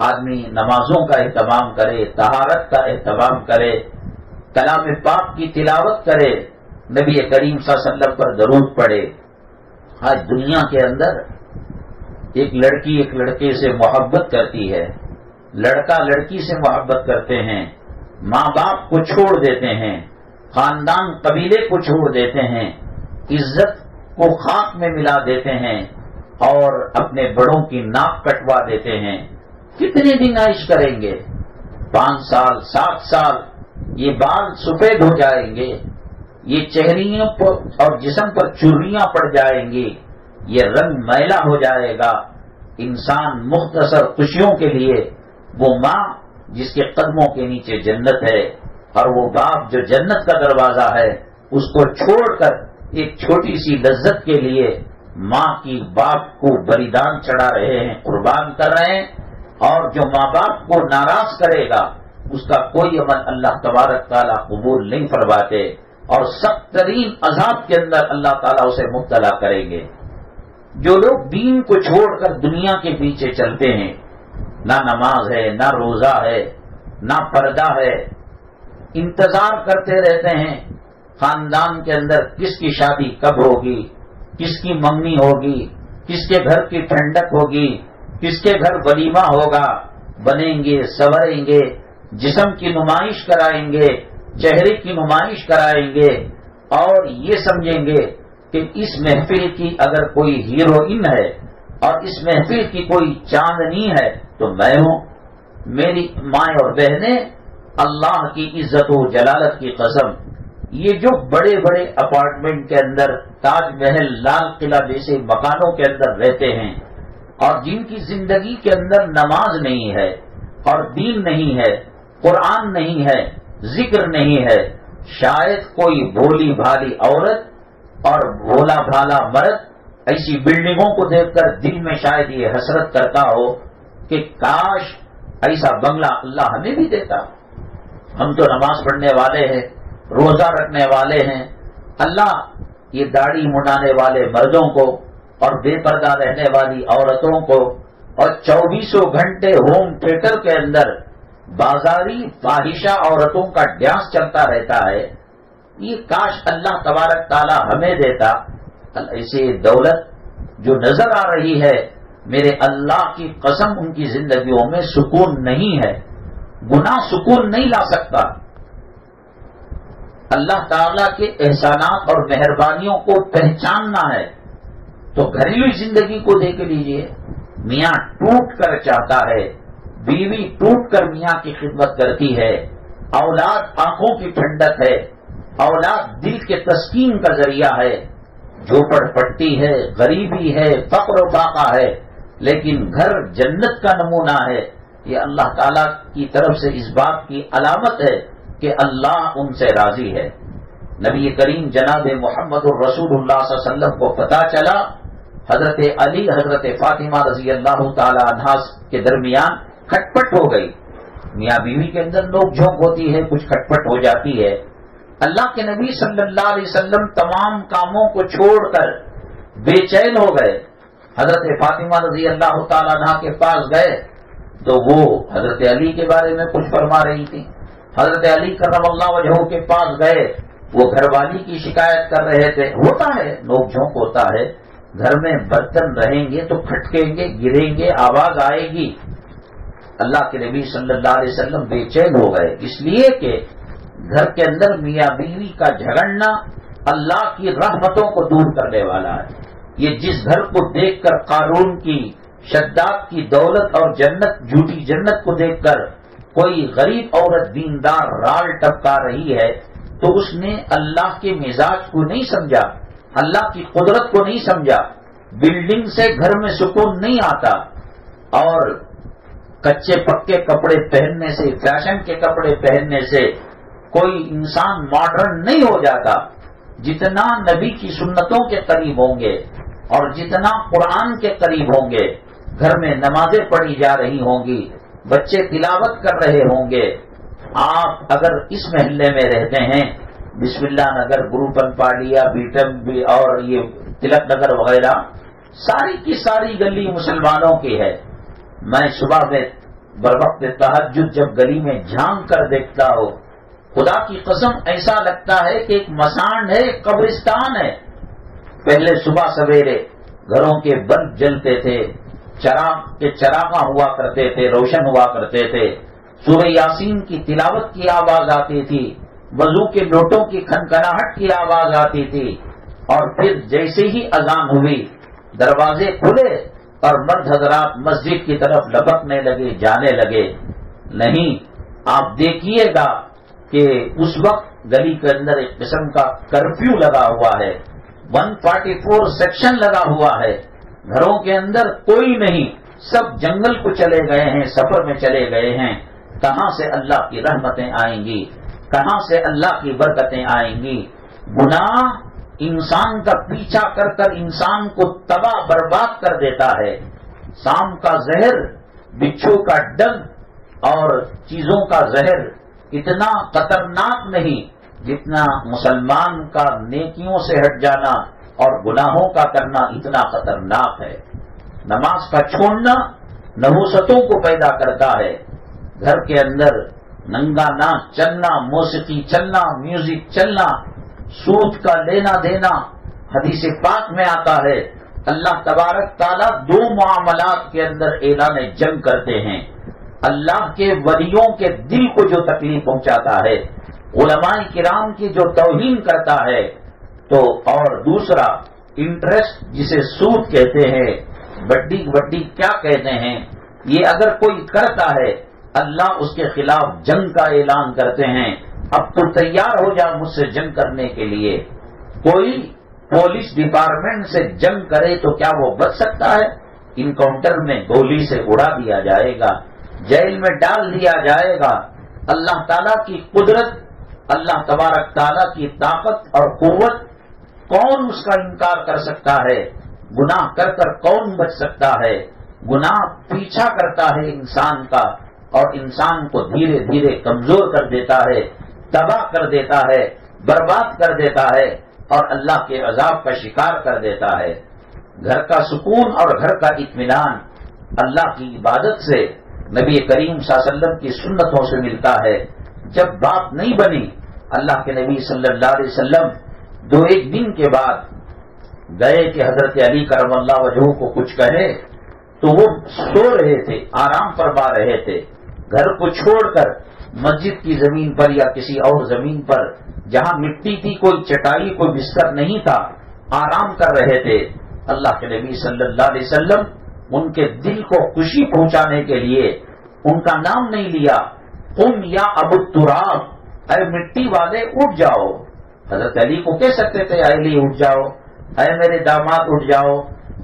آدمی نمازوں کا اہتمام کرے، طہارت کا اہتمام کرے، کلام پاک کی تلاوت کرے، نبی کریم صلی اللہ علیہ وسلم پر درود پڑھے. آج دنیا کے اندر ایک لڑکی ایک لڑکے سے محبت کرتی ہے، لڑکا لڑکی سے محبت کرتے ہیں، ماں باپ کو چھوڑ دیتے ہیں، خاندان قبیلے کو چھوڑ دیتے ہیں، عزت کو خاک میں ملا دیتے ہیں اور اپنے بڑوں کی ناک کٹوا دیتے ہیں. کتنے دن عیش کریں گے؟ 5 سال 7 سال یہ بال سفید ہو جائیں گے، یہ چہریوں پر اور جسم پر چرریاں پڑ جائیں گی، یہ رنگ میلا ہو جائے گا. انسان مختصر خوشیوں کے لیے وہ ماں جس کے قدموں کے نیچے جنت ہے اور وہ باپ جو جنت کا دروازہ ہے اس کو چھوڑ کر ایک چھوٹی سی لذت کے لیے ماں کی باپ کو بلیدان چڑھا رہے ہیں، قربان کر رہے ہیں، اور جو ماں باپ کو ناراض کرے گا اس کا کوئی عمل اللہ تبارک تعالیٰ قبول نہیں فرماتے، اور سخت ترین عذاب کے اندر اللہ تعالیٰ اسے مبتلا کریں گے۔ جو لوگ دین کو چھوڑ کر دنیا کے پیچھے چلتے ہیں، نہ نماز ہے، نہ روزہ ہے، نہ پردہ ہے، انتظار کرتے رہتے ہیں خاندان کے اندر کس کی شادی کب ہوگی، کس کی منگنی ہوگی، کس کے گھر کی ٹھنڈک ہوگی، کس کے گھر ولیمہ ہوگا، بنیں گے، سنوریں گے، جسم کی نمائش کرائیں گے، چہرے کی نمائش کرائیں گے، اور یہ سمجھیں گے کہ اس محفل کی اگر کوئی ہیروئن ہے اور اس محفل کی کوئی چاندنی ہے تو میں ہوں۔ میری مائیں اور بہنیں، اللہ کی عزت و جلالت کی قسم، یہ جو بڑے بڑے اپارٹمنٹ کے اندر تاج محل، لال قلعہ جیسے مکانوں کے اندر رہتے ہیں اور جن کی زندگی کے اندر نماز نہیں ہے اور دین نہیں ہے، قرآن نہیں ہے، ذکر نہیں ہے، شاید کوئی بھولی بھالی عورت اور بھولا بھالا مرد ایسی بلڈنگوں کو دیکھ کر دل میں شاید یہ حسرت کرتا ہو کہ کاش ایسا بنگلہ اللہ ہمیں بھی دیتا۔ ہم تو نماز پڑھنے والے ہیں، روزہ رکھنے والے ہیں، اللہ یہ داڑھی منڈانے والے مردوں کو اور بے پردہ رہنے والی عورتوں کو اور 24 گھنٹے ہوم تھیٹر کے اندر بازاری فاحشہ عورتوں کا ڈانس چلتا رہتا ہے، یہ کاش اللہ تبارک تعالی ہمیں دیتا۔ ایسے دولت جو نظر آ رہی ہے، میرے اللہ کی قسم ان کی زندگیوں میں سکون نہیں ہے، گناہ سکون نہیں لا سکتا۔ اللہ تعالیٰ کے احسانات اور مہربانیوں کو پہچاننا ہے تو گھریلو زندگی کو دیکھ لیجئے، میاں ٹوٹ کر چاہتا ہے، بیوی ٹوٹ کر میاں کی خدمت کرتی ہے، اولاد آنکھوں کی ٹھنڈک ہے، اولاد دل کے تسکین کا ذریعہ ہے، جھوپڑ پٹی ہے، غریبی ہے، فقر و فاقہ ہے، لیکن گھر جنت کا نمونہ ہے۔ یہ اللہ تعالیٰ کی طرف سے اس بات کی علامت ہے کہ اللہ ان سے راضی ہے۔ نبی کریم جناب محمد الرسول اللہ صلی اللہ علیہ وسلم کو پتہ چلا حضرت علی حضرت فاطمہ رضی اللہ تعالی عنہا کے درمیان کھٹپٹ ہو گئی، میاں بیوی کے اندر نوک جھونک ہوتی ہے، کچھ کھٹپٹ ہو جاتی ہے۔ اللہ کے نبی صلی اللہ علیہ وسلم تمام کاموں کو چھوڑ کر بے چین ہو گئے، حضرت فاطمہ رضی اللہ تعالی عنہا کے پاس گئے تو وہ حضرت علی کے بارے میں کچھ فرما رہی تھی۔ حضرت علی کرم اللہ وجہہ کے پاس گئے، وہ گھر والی کی شکایت کر رہے تھے۔ ہوتا ہے، نوک جھونک ہوتا ہے، گھر میں برتن رہیں گے تو کھٹکیں گے، گریں گے، آواز آئے گی۔ اللہ کے نبی صلی اللہ علیہ وسلم بے چین ہو گئے، اس لیے کہ گھر کے اندر میاں بیوی کا جھگڑنا اللہ کی رحمتوں کو دور کرنے والا ہے۔ یہ جس گھر کو دیکھ کر قارون کی شداد کی دولت اور جنت، جھوٹی جنت کو دیکھ کر کوئی غریب عورت دیندار رال ٹپکا رہی ہے تو اس نے اللہ کے مزاج کو نہیں سمجھا، اللہ کی قدرت کو نہیں سمجھا۔ بلڈنگ سے گھر میں سکون نہیں آتا، اور کچے پکے کپڑے پہننے سے، فیشن کے کپڑے پہننے سے کوئی انسان ماڈرن نہیں ہو جاتا۔ جتنا نبی کی سنتوں کے قریب ہوں گے اور جتنا قرآن کے قریب ہوں گے، گھر میں نمازیں پڑھی جا رہی ہوں گی، بچے تلاوت کر رہے ہوں گے۔ آپ اگر اس محلے میں رہتے ہیں، بسم اللہ نگر، گروپن پاڑیا، بیٹم بھی اور یہ تلک نگر وغیرہ، ساری کی ساری گلی مسلمانوں کی ہے۔ میں صبح میں بروقت تہجد جب گلی میں جھانک کر دیکھتا ہوں، خدا کی قسم ایسا لگتا ہے کہ ایک مسان ہے، ایک قبرستان ہے۔ پہلے صبح سویرے گھروں کے بلب جلتے تھے، چراغ کے چراغاں ہوا کرتے تھے، روشن ہوا کرتے تھے، سورہ یاسین کی تلاوت کی آواز آتی تھی، وضو کے لوٹوں کی کھنکھناہٹ کی آواز آتی تھی، اور پھر جیسے ہی اذان ہوئی دروازے کھلے اور مرد حضرات مسجد کی طرف لپکنے لگے، جانے لگے۔ نہیں، آپ دیکھیے گا کہ اس وقت گلی کے اندر ایک قسم کا کرفیو لگا ہوا ہے، 144 سیکشن لگا ہوا ہے، گھروں کے اندر کوئی نہیں، سب جنگل کو چلے گئے ہیں، سفر میں چلے گئے ہیں۔ کہاں سے اللہ کی رحمتیں آئیں گی، کہاں سے اللہ کی برکتیں آئیں گی؟ گناہ انسان کا پیچھا کر کر انسان کو تباہ برباد کر دیتا ہے. سام کا زہر، بچھو کا ڈنگ اور چیزوں کا زہر اتنا خطرناک نہیں جتنا مسلمان کا نیکیوں سے ہٹ جانا اور گناہوں کا کرنا اتنا خطرناک ہے. نماز کا چھوڑنا نحوستوں کو پیدا کرتا ہے. گھر کے اندر ننگا ناچ چلنا، موسیقی چلنا، میوزک چلنا، سود کا لینا دینا. حدیث پاک میں آتا ہے اللہ تبارک تعالیٰ دو معاملات کے اندر اعلان جنگ کرتے ہیں. اللہ کے ولیوں کے دل کو جو تکلیف پہنچاتا ہے، علماء کرام کی جو توہین کرتا ہے، تو اور دوسرا انٹرسٹ جسے سود کہتے ہیں، بڈی وڈی کیا کہتے ہیں، یہ اگر کوئی کرتا ہے اللہ اس کے خلاف جنگ کا اعلان کرتے ہیں. اب تو تیار ہو جا مجھ سے جنگ کرنے کے لیے. کوئی پولیس ڈپارٹمنٹ سے جنگ کرے تو کیا وہ بچ سکتا ہے؟ انکاؤنٹر میں گولی سے اڑا دیا جائے گا، جیل میں ڈال دیا جائے گا. اللہ تعالیٰ کی قدرت، اللہ تبارک تعالیٰ کی طاقت اور قوت، کون اس کا انکار کر سکتا ہے؟ گناہ کر کر کون بچ سکتا ہے؟ گناہ پیچھا کرتا ہے انسان کا اور انسان کو دھیرے دھیرے کمزور کر دیتا ہے، تباہ کر دیتا ہے، برباد کر دیتا ہے اور اللہ کے عذاب کا شکار کر دیتا ہے. گھر کا سکون اور گھر کا اطمینان اللہ کی عبادت سے، نبی کریم صلی اللہ علیہ وسلم کی سنتوں سے ملتا ہے. جب بات نہیں بنی، اللہ کے نبی صلی اللہ علیہ وسلم دو ایک دن کے بعد گئے کہ حضرت علی کرم اللہ وجہہ کو کچھ کہے، تو وہ سو رہے تھے، آرام فرما رہے تھے. گھر کو چھوڑ کر مسجد کی زمین پر یا کسی اور زمین پر جہاں مٹی تھی، کوئی چٹائی کوئی بستر نہیں تھا، آرام کر رہے تھے. اللہ کے نبی صلی اللہ علیہ وسلم ان کے دل کو خوشی پہنچانے کے لیے ان کا نام نہیں لیا. قم یا ابو التراب، اے مٹی والے اٹھ جاؤ. حضرت علی کو کہہ سکتے تھے اے علی اٹھ جاؤ، اے میرے داماد اٹھ جاؤ،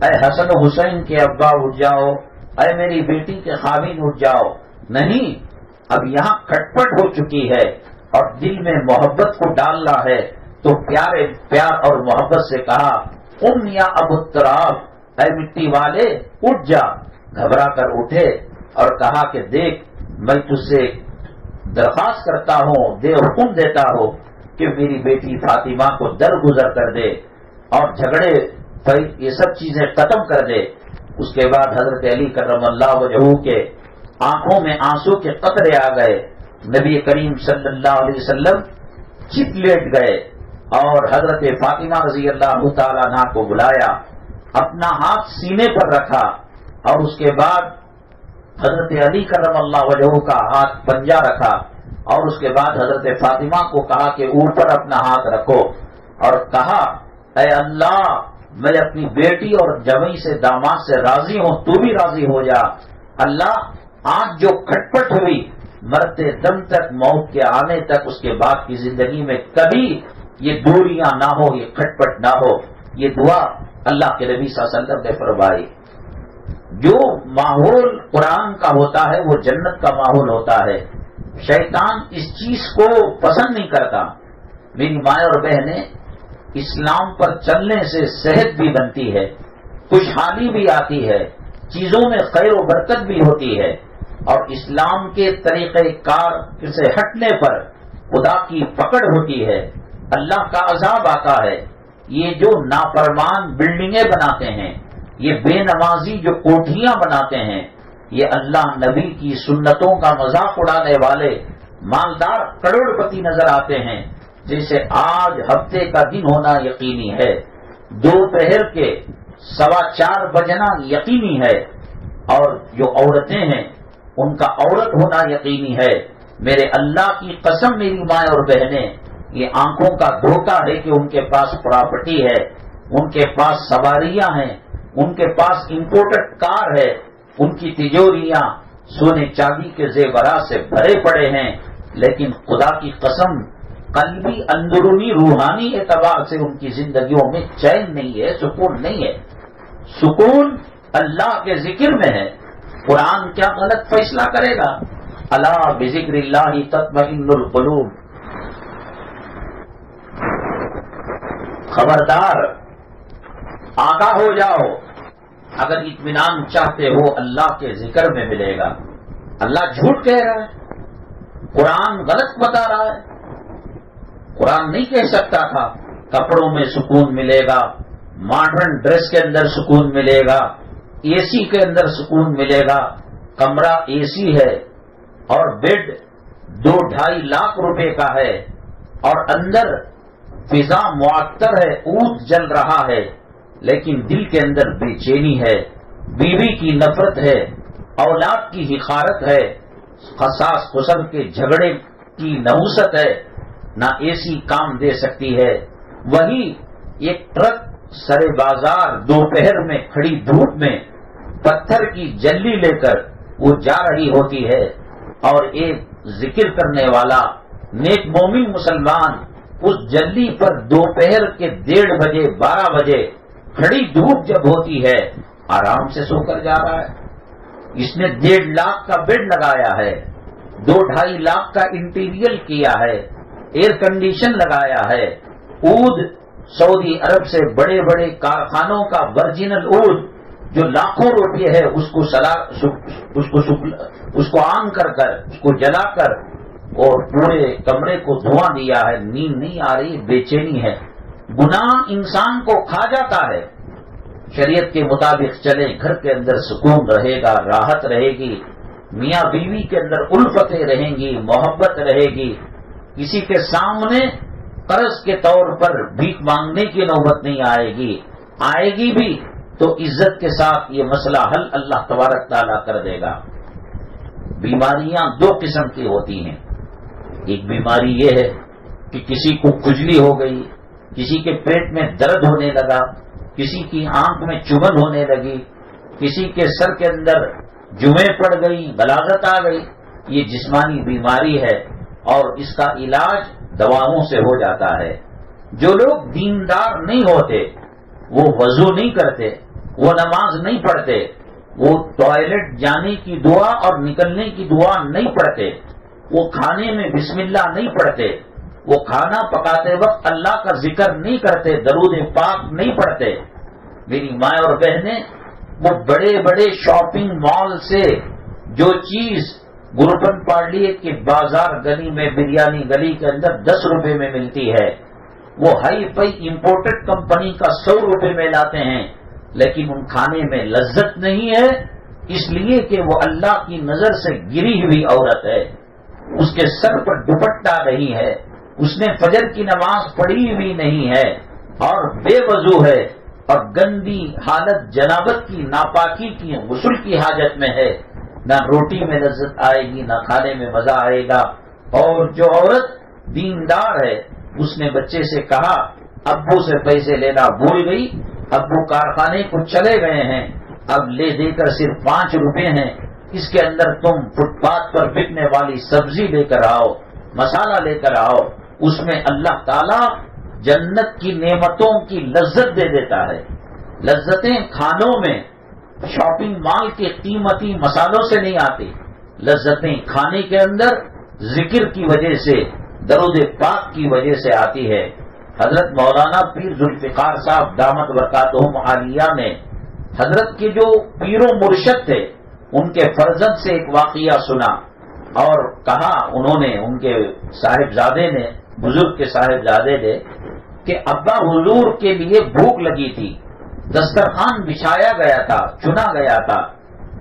اے حسن و حسین کے ابا اٹھ جاؤ، اے میری بیٹی کے خاوند اٹھ جاؤ. نہیں، اب یہاں کھٹپٹ ہو چکی ہے اور دل میں محبت کو ڈالنا ہے، تو پیار اور محبت سے کہا قم یا ابو التراب، اے مٹی والے اٹھ جا. گھبرا کر اٹھے اور کہا کہ دیکھ، میں تجھ سے درخواست کرتا ہوں، حکم دیتا ہوں کہ میری بیٹی فاطمہ کو درگزر کر دے اور جھگڑے یہ سب چیزیں ختم کر دے. اس کے بعد حضرت علی کرم اللہ وجہہ کے آنکھوں میں آنسو کے قطرے آ گئے. نبی کریم صلی اللہ علیہ وسلم چت لیٹ گئے اور حضرت فاطمہ رضی اللہ تعالیٰ عنہا کو بلایا، اپنا ہاتھ سینے پر رکھا اور اس کے بعد حضرت علی کرم اللہ وجہہ کا ہاتھ پنجہ رکھا اور اس کے بعد حضرت فاطمہ کو کہا کہ اوپر اپنا ہاتھ رکھو اور کہا اے اللہ، میں اپنی بیٹی اور جوئی سے داماد سے راضی ہوں، تو بھی راضی ہو جا. اللہ، آج جو کھٹپٹ ہوئی مرتے دم تک، موت کے آنے تک، اس کے بعد کی زندگی میں کبھی یہ دوریاں نہ ہو، یہ کھٹپٹ نہ ہو. یہ دعا اللہ کے نبی صلی اللہ علیہ وسلم نے فرمائی. جو ماحول قرآن کا ہوتا ہے وہ جنت کا ماحول ہوتا ہے. شیطان اس چیز کو پسند نہیں کرتا. میری ماں اور بہنیں، اسلام پر چلنے سے صحت بھی بنتی ہے، خوشحالی بھی آتی ہے، چیزوں میں خیر و برکت بھی ہوتی ہے، اور اسلام کے طریقہ کار سے ہٹنے پر خدا کی پکڑ ہوتی ہے، اللہ کا عذاب آتا ہے. یہ جو نافرمان بلڈنگیں بناتے ہیں، یہ بے نمازی جو کوٹھیاں بناتے ہیں، یہ اللہ نبی کی سنتوں کا مذاق اڑانے والے مالدار کروڑ پتی نظر آتے ہیں. جیسے آج ہفتے کا دن ہونا یقینی ہے، دوپہر کے 4:15 بجنا یقینی ہے، اور جو عورتیں ہیں ان کا عورت ہونا یقینی ہے. میرے اللہ کی قسم میری ماں اور بہنیں، یہ آنکھوں کا دھوکہ ہے کہ ان کے پاس پراپرٹی ہے، ان کے پاس سواریاں ہیں، ان کے پاس امپورٹڈ کار ہے، ان کی تجوریاں سونے چاندی کے زیورات سے بھرے پڑے ہیں، لیکن خدا کی قسم قلبی اندرونی روحانی اعتبار سے ان کی زندگیوں میں چین نہیں ہے، سکون نہیں ہے. سکون اللہ کے ذکر میں ہے. قرآن کیا غلط فیصلہ کرے گا؟ الا بذکر اللہ تطمئن القلوب. خبردار آگاہ ہو جاؤ، اگر اطمینان چاہتے ہو اللہ کے ذکر میں ملے گا۔ اللہ جھوٹ کہہ رہا ہے، قرآن غلط بتا رہا ہے۔ قرآن نہیں کہہ سکتا تھا کپڑوں میں سکون ملے گا، ماڈرن ڈریس کے اندر سکون ملے گا، اے سی کے اندر سکون ملے گا۔ کمرہ اے سی ہے اور بیڈ 2-2.5 لاکھ روپے کا ہے اور اندر فضا معطر ہے، اونٹ جل رہا ہے، لیکن دل کے اندر بے چینی ہے، بیوی کی نفرت ہے، اولاد کی حقارت ہے، حساس قسم کے جھگڑے کی نحوست ہے، نہ اے سی کام دے سکتی ہے۔ وہی ایک ٹرک سرے بازار دوپہر میں کھڑی دھوپ میں پتھر کی جلی لے کر وہ جا رہی ہوتی ہے، اور ایک ذکر کرنے والا نیک مومن مسلمان اس جلی پر دوپہر کے 1:30 بجے 12 بجے کھڑی دھوپ جب ہوتی ہے آرام سے سو کر جا رہا ہے۔ اس نے 1.5 لاکھ کا بیڈ لگایا ہے، 2-2.5 لاکھ کا انٹیریئر کیا ہے، ایئر کنڈیشن لگایا ہے، اود سعودی عرب سے بڑے بڑے کارخانوں کا ورجنل اود جو لاکھوں روپے ہے اس کو عام کر اس کو جلا کر اور پورے کمرے کو دھواں دیا ہے۔ نیند نہیں آ رہی، بے چینی ہے۔ گناہ انسان کو کھا جاتا ہے۔ شریعت کے مطابق چلے، گھر کے اندر سکون رہے گا، راحت رہے گی، میاں بیوی کے اندر الفتیں رہیں گی، محبت رہے گی، کسی کے سامنے قرض کے طور پر بھیک مانگنے کی نوبت نہیں آئے گی، آئے گی بھی تو عزت کے ساتھ یہ مسئلہ حل اللہ تبارک تعالیٰ کر دے گا۔ بیماریاں 2 قسم کی ہوتی ہیں۔ ایک بیماری یہ ہے کہ کسی کو کھجلی ہو گئی، کسی کے پیٹ میں درد ہونے لگا، کسی کی آنکھ میں چبھن ہونے لگی، کسی کے سر کے اندر جمیں پڑ گئی، غلاظت آ گئی۔ یہ جسمانی بیماری ہے اور اس کا علاج دواؤں سے ہو جاتا ہے۔ جو لوگ دیندار نہیں ہوتے، وہ وضو نہیں کرتے، وہ نماز نہیں پڑھتے، وہ ٹوائلٹ جانے کی دعا اور نکلنے کی دعا نہیں پڑھتے، وہ کھانے میں بسم اللہ نہیں پڑھتے، وہ کھانا پکاتے وقت اللہ کا ذکر نہیں کرتے، درود پاک نہیں پڑھتے۔ میری ماں اور بہنیں، وہ بڑے بڑے شاپنگ مال سے جو چیز گروپن پارلیے کے بازار گلی میں بریانی گلی کے اندر 10 روپے میں ملتی ہے، وہ ہائی فائی امپورٹڈ کمپنی کا 100 روپے میں لاتے ہیں، لیکن ان کھانے میں لذت نہیں ہے، اس لیے کہ وہ اللہ کی نظر سے گری ہوئی عورت ہے، اس کے سر پر دوپٹہ نہیں ہے، اس نے فجر کی نماز پڑھی ہوئی نہیں ہے اور بے وضو ہے اور گندی حالت جنابت کی، ناپاکی کی، غسل کی حاجت میں ہے، نہ روٹی میں لذت آئے گی، نہ کھانے میں مزہ آئے گا۔ اور جو عورت دیندار ہے، اس نے بچے سے کہا، ابو سے پیسے لینا بھول گئی، ابو کارخانے کو چلے گئے ہیں، اب لے دے کر صرف 5 روپے ہیں، اس کے اندر تم فٹ پاتھ پر بکنے والی سبزی لے کر آؤ، مسالہ لے کر آؤ، اس میں اللہ تعالیٰ جنت کی نعمتوں کی لذت دے دیتا ہے۔ لذتیں کھانوں میں شاپنگ مال کے قیمتی مسالوں سے نہیں آتی، لذتیں کھانے کے اندر ذکر کی وجہ سے، درود پاک کی وجہ سے آتی ہے۔ حضرت مولانا پیر ذوالفقار صاحب دامت برکاتہم عالیہ نے حضرت کے جو پیر و مرشد تھے ان کے فرزند سے ایک واقعہ سنا اور کہا، انہوں نے، ان کے صاحبزادے نے، بزرگ کے صاحبزادے نے، کہ ابا حضور کے لیے بھوک لگی تھی، دسترخوان بچھایا گیا تھا، چنا گیا تھا،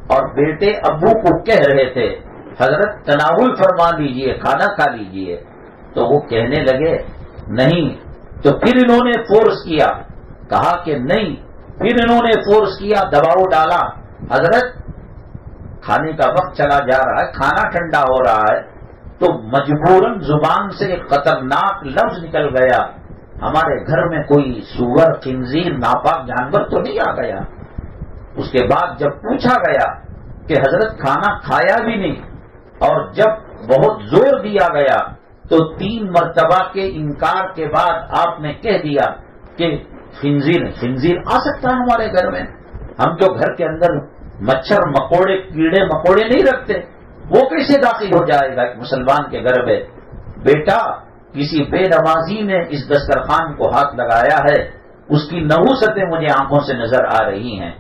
اور بیٹے ابو کو کہہ رہے تھے حضرت تناول فرما لیجئے، کھانا کھا لیجئے، تو وہ کہنے لگے نہیں، تو پھر انہوں نے فورس کیا، کہا کہ نہیں، پھر انہوں نے فورس کیا، دباؤ ڈالا، حضرت کھانے کا وقت چلا جا رہا ہے، کھانا ٹھنڈا ہو رہا ہے، تو مجبوراً زبان سے ایک خطرناک لفظ نکل گیا، ہمارے گھر میں کوئی سور، خنزیر، ناپاک جانور تو نہیں آ گیا؟ اس کے بعد جب پوچھا گیا کہ حضرت کھانا کھایا بھی نہیں، اور جب بہت زور دیا گیا تو 3 مرتبہ کے انکار کے بعد آپ نے کہہ دیا کہ خنزیر آ سکتا ہے ہمارے گھر میں، ہم تو گھر کے اندر مچھر مکوڑے، کیڑے مکوڑے نہیں رکھتے، وہ کیسے داخل ہو جائے گا ایک مسلمان کے گھر میں؟ بیٹا، کسی بے نمازی نے اس دسترخوان کو ہاتھ لگایا ہے، اس کی نحوستیں مجھے آنکھوں سے نظر آ رہی ہیں۔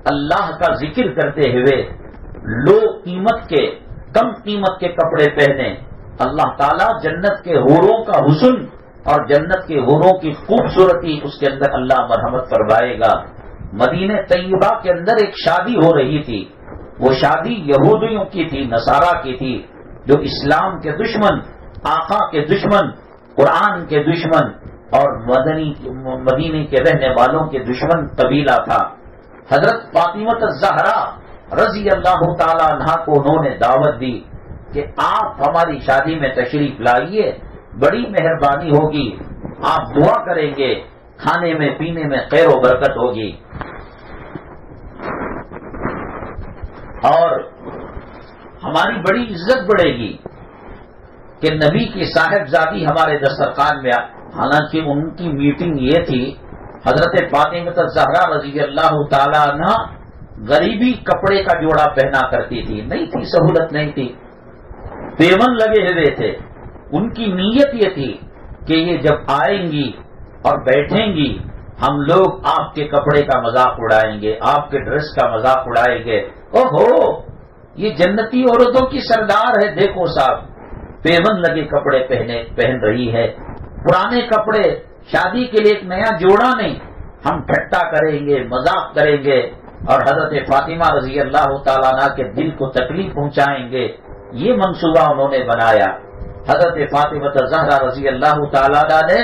اللہ کا ذکر کرتے ہوئے لو قیمت کے، کم قیمت کے کپڑے پہنے، اللہ تعالیٰ جنت کے حوروں کا حسن اور جنت کے حوروں کی خوبصورتی اس کے اندر اللہ مرحمت فرمائے گا۔ مدینہ طیبہ کے اندر ایک شادی ہو رہی تھی، وہ شادی یہودیوں کی تھی، نصارہ کی تھی، جو اسلام کے دشمن، آقا کے دشمن، قرآن کے دشمن اور مدینے کے رہنے والوں کے دشمن قبیلہ تھا۔ حضرت فاطمہ الزہرا رضی اللہ تعالی عنہا کو انہوں نے دعوت دی کہ آپ ہماری شادی میں تشریف لائیے، بڑی مہربانی ہوگی، آپ دعا کریں گے، کھانے میں پینے میں خیر و برکت ہوگی اور ہماری بڑی عزت بڑھے گی کہ نبی کی صاحبزادی ہمارے دسترخوان میں۔ حالانکہ ان کی میٹنگ یہ تھی، حضرت فاطمہ الزہرا رضی اللہ تعالی عنہ غریبی کپڑے کا جوڑا پہنا کرتی تھی، نہیں تھی سہولت، نہیں تھی، پیون لگے ہوئے تھے۔ ان کی نیت یہ تھی کہ یہ جب آئیں گی اور بیٹھیں گی، ہم لوگ آپ کے کپڑے کا مذاق اڑائیں گے، آپ کے ڈریس کا مذاق اڑائیں گے، اوہو یہ جنتی عورتوں کی سردار ہے، دیکھو صاحب پیون لگے کپڑے پہن رہی ہے، پرانے کپڑے، شادی کے لیے ایک نیا جوڑا نہیں، ہم ٹھٹا کریں گے، مذاق کریں گے اور حضرت فاطمہ رضی اللہ تعالیٰ عنہ کے دل کو تکلیف پہنچائیں گے، یہ منصوبہ انہوں نے بنایا۔ حضرت فاطمہ الزہرا رضی اللہ تعالیٰ عنہ نے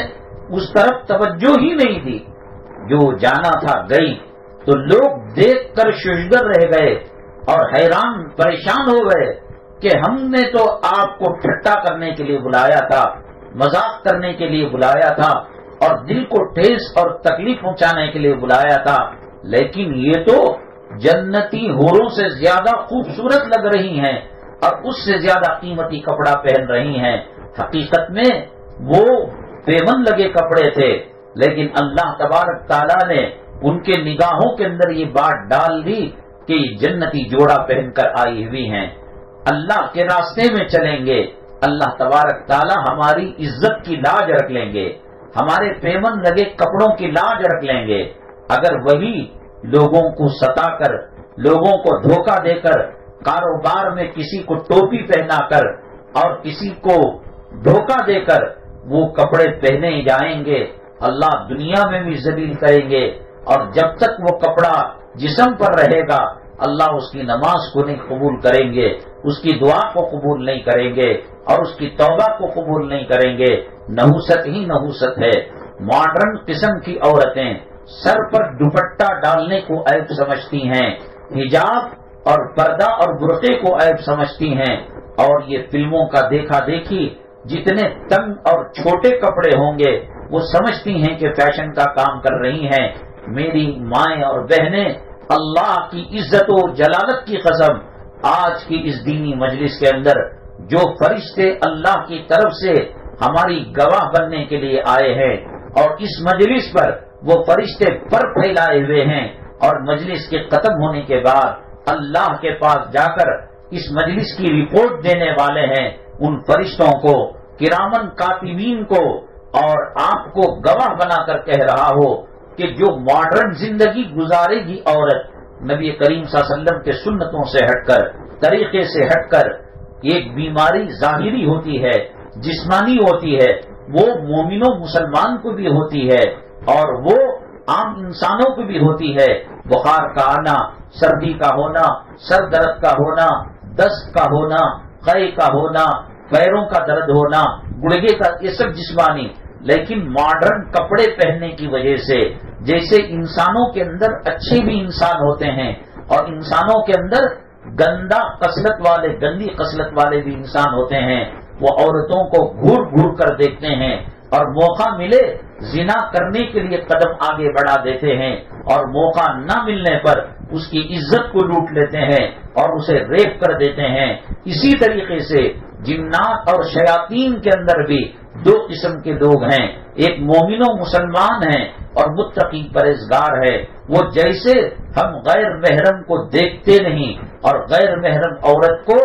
اس طرف توجہ ہی نہیں دی، جو جانا تھا گئی، تو لوگ دیکھ کر ششدر رہ گئے اور حیران پریشان ہو گئے کہ ہم نے تو آپ کو ٹھٹا کرنے کے لیے بلایا تھا، مذاق کرنے کے لیے بلایا تھا اور دل کو ٹھیس اور تکلیف پہنچانے کے لیے بلایا تھا، لیکن یہ تو جنتی حوروں سے زیادہ خوبصورت لگ رہی ہیں اور اس سے زیادہ قیمتی کپڑا پہن رہی ہیں۔ حقیقت میں وہ پیون لگے کپڑے تھے، لیکن اللہ تبارک تعالیٰ نے ان کے نگاہوں کے اندر یہ بات ڈال دی کہ یہ جنتی جوڑا پہن کر آئی ہوئی ہیں۔ اللہ کے راستے میں چلیں گے، اللہ تبارک تعالیٰ ہماری عزت کی لاج رکھ لیں گے، ہمارے پیمن لگے کپڑوں کی لاج رکھ لیں گے۔ اگر وہی لوگوں کو ستا کر، لوگوں کو دھوکہ دے کر، کاروبار میں کسی کو ٹوپی پہنا کر اور کسی کو دھوکہ دے کر وہ کپڑے پہنے جائیں گے، اللہ دنیا میں بھی ذلیل کریں گے، اور جب تک وہ کپڑا جسم پر رہے گا اللہ اس کی نماز کو نہیں قبول کریں گے، اس کی دعا کو قبول نہیں کریں گے اور اس کی توبہ کو قبول نہیں کریں گے۔ نحوست ہی نحوست ہے۔ ماڈرن قسم کی عورتیں سر پر دوپٹہ ڈالنے کو عیب سمجھتی ہیں، حجاب اور پردہ اور برقعے کو عیب سمجھتی ہیں، اور یہ فلموں کا دیکھا دیکھی جتنے تنگ اور چھوٹے کپڑے ہوں گے وہ سمجھتی ہیں کہ فیشن کا کام کر رہی ہیں۔ میری مائیں اور بہنیں، اللہ کی عزت و جلالت کی قسم، آج کی اس دینی مجلس کے اندر جو فرشتے اللہ کی طرف سے ہماری گواہ بننے کے لیے آئے ہیں اور اس مجلس پر وہ فرشتے پر پھیلائے ہوئے ہیں، اور مجلس کے ختم ہونے کے بعد اللہ کے پاس جا کر اس مجلس کی رپورٹ دینے والے ہیں، ان فرشتوں کو، کرامن کاتبین کو، اور آپ کو گواہ بنا کر کہہ رہا ہو کہ جو ماڈرن زندگی گزارے گی عورت، نبی کریم صلی اللہ علیہ وسلم کے سنتوں سے ہٹ کر، طریقے سے ہٹ کر، ایک بیماری ظاہری ہوتی ہے، جسمانی ہوتی ہے، وہ مومنوں مسلمان کو بھی ہوتی ہے اور وہ عام انسانوں کو بھی ہوتی ہے۔ بخار کا آنا، سردی کا ہونا، سر درد کا ہونا، دست کا ہونا، قے کا ہونا، پیروں کا درد ہونا، گڑگے کا، یہ سب جسمانی۔ لیکن ماڈرن کپڑے پہننے کی وجہ سے، جیسے انسانوں کے اندر اچھے بھی انسان ہوتے ہیں اور انسانوں کے اندر گندی خصلت والے بھی انسان ہوتے ہیں، وہ عورتوں کو گھور گھور کر دیکھتے ہیں اور موقع ملے زنا کرنے کے لیے قدم آگے بڑھا دیتے ہیں، اور موقع نہ ملنے پر اس کی عزت کو لوٹ لیتے ہیں اور اسے ریپ کر دیتے ہیں۔ اسی طریقے سے جنات اور شیاطین کے اندر بھی دو قسم کے لوگ ہیں، ایک مومن و مسلمان ہیں اور متقی پرہیزگار ہے۔ وہ جیسے ہم غیر محرم کو دیکھتے نہیں اور غیر محرم عورت کو،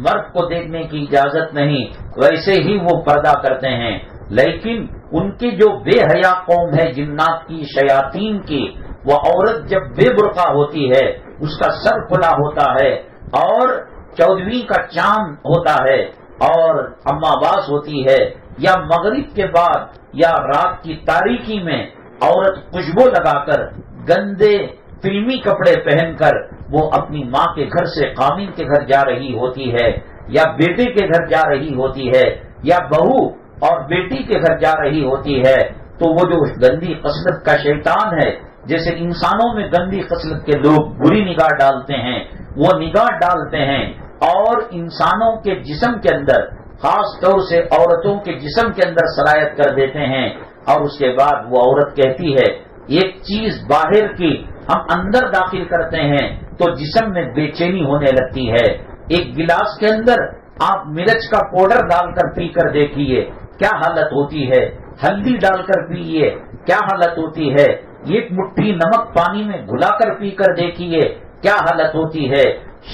مرد کو دیکھنے کی اجازت نہیں، ویسے ہی وہ پردہ کرتے ہیں۔ لیکن ان کی جو بے حیا قوم ہے جنات کی شیاطین کی، وہ عورت جب بے برقع ہوتی ہے، اس کا سر کھلا ہوتا ہے اور 14ویں کا چاند ہوتا ہے اور اماواس ہوتی ہے، یا مغرب کے بعد یا رات کی تاریکی میں عورت خوشبو لگا کر گندے فلمی کپڑے پہن کر وہ اپنی ماں کے گھر سے خامن کے گھر جا رہی ہوتی ہے، یا بیٹے کے گھر جا رہی ہوتی ہے، یا بہو اور بیٹی کے گھر جا رہی ہوتی ہے، تو وہ جو گندی خصلت کا شیطان ہے، جیسے انسانوں میں گندی خصلت کے لوگ بری نگاہ ڈالتے ہیں، وہ نگاہ ڈالتے ہیں اور انسانوں کے جسم کے اندر، خاص طور سے عورتوں کے جسم کے اندر سرایت کر دیتے ہیں، اور اس کے بعد وہ عورت کہتی ہے ایک چیز باہر کی ہم اندر داخل کرتے ہیں تو جسم میں بے چینی ہونے لگتی ہے۔ ایک گلاس کے اندر آپ مرچ کا پاؤڈر ڈال کر پی کر دیکھیے کیا حالت ہوتی ہے، ہلدی ڈال کر پیئے کیا حالت ہوتی ہے، ایک مٹھی نمک پانی میں گھلا کر پی کر دیکھیے کیا حالت ہوتی ہے۔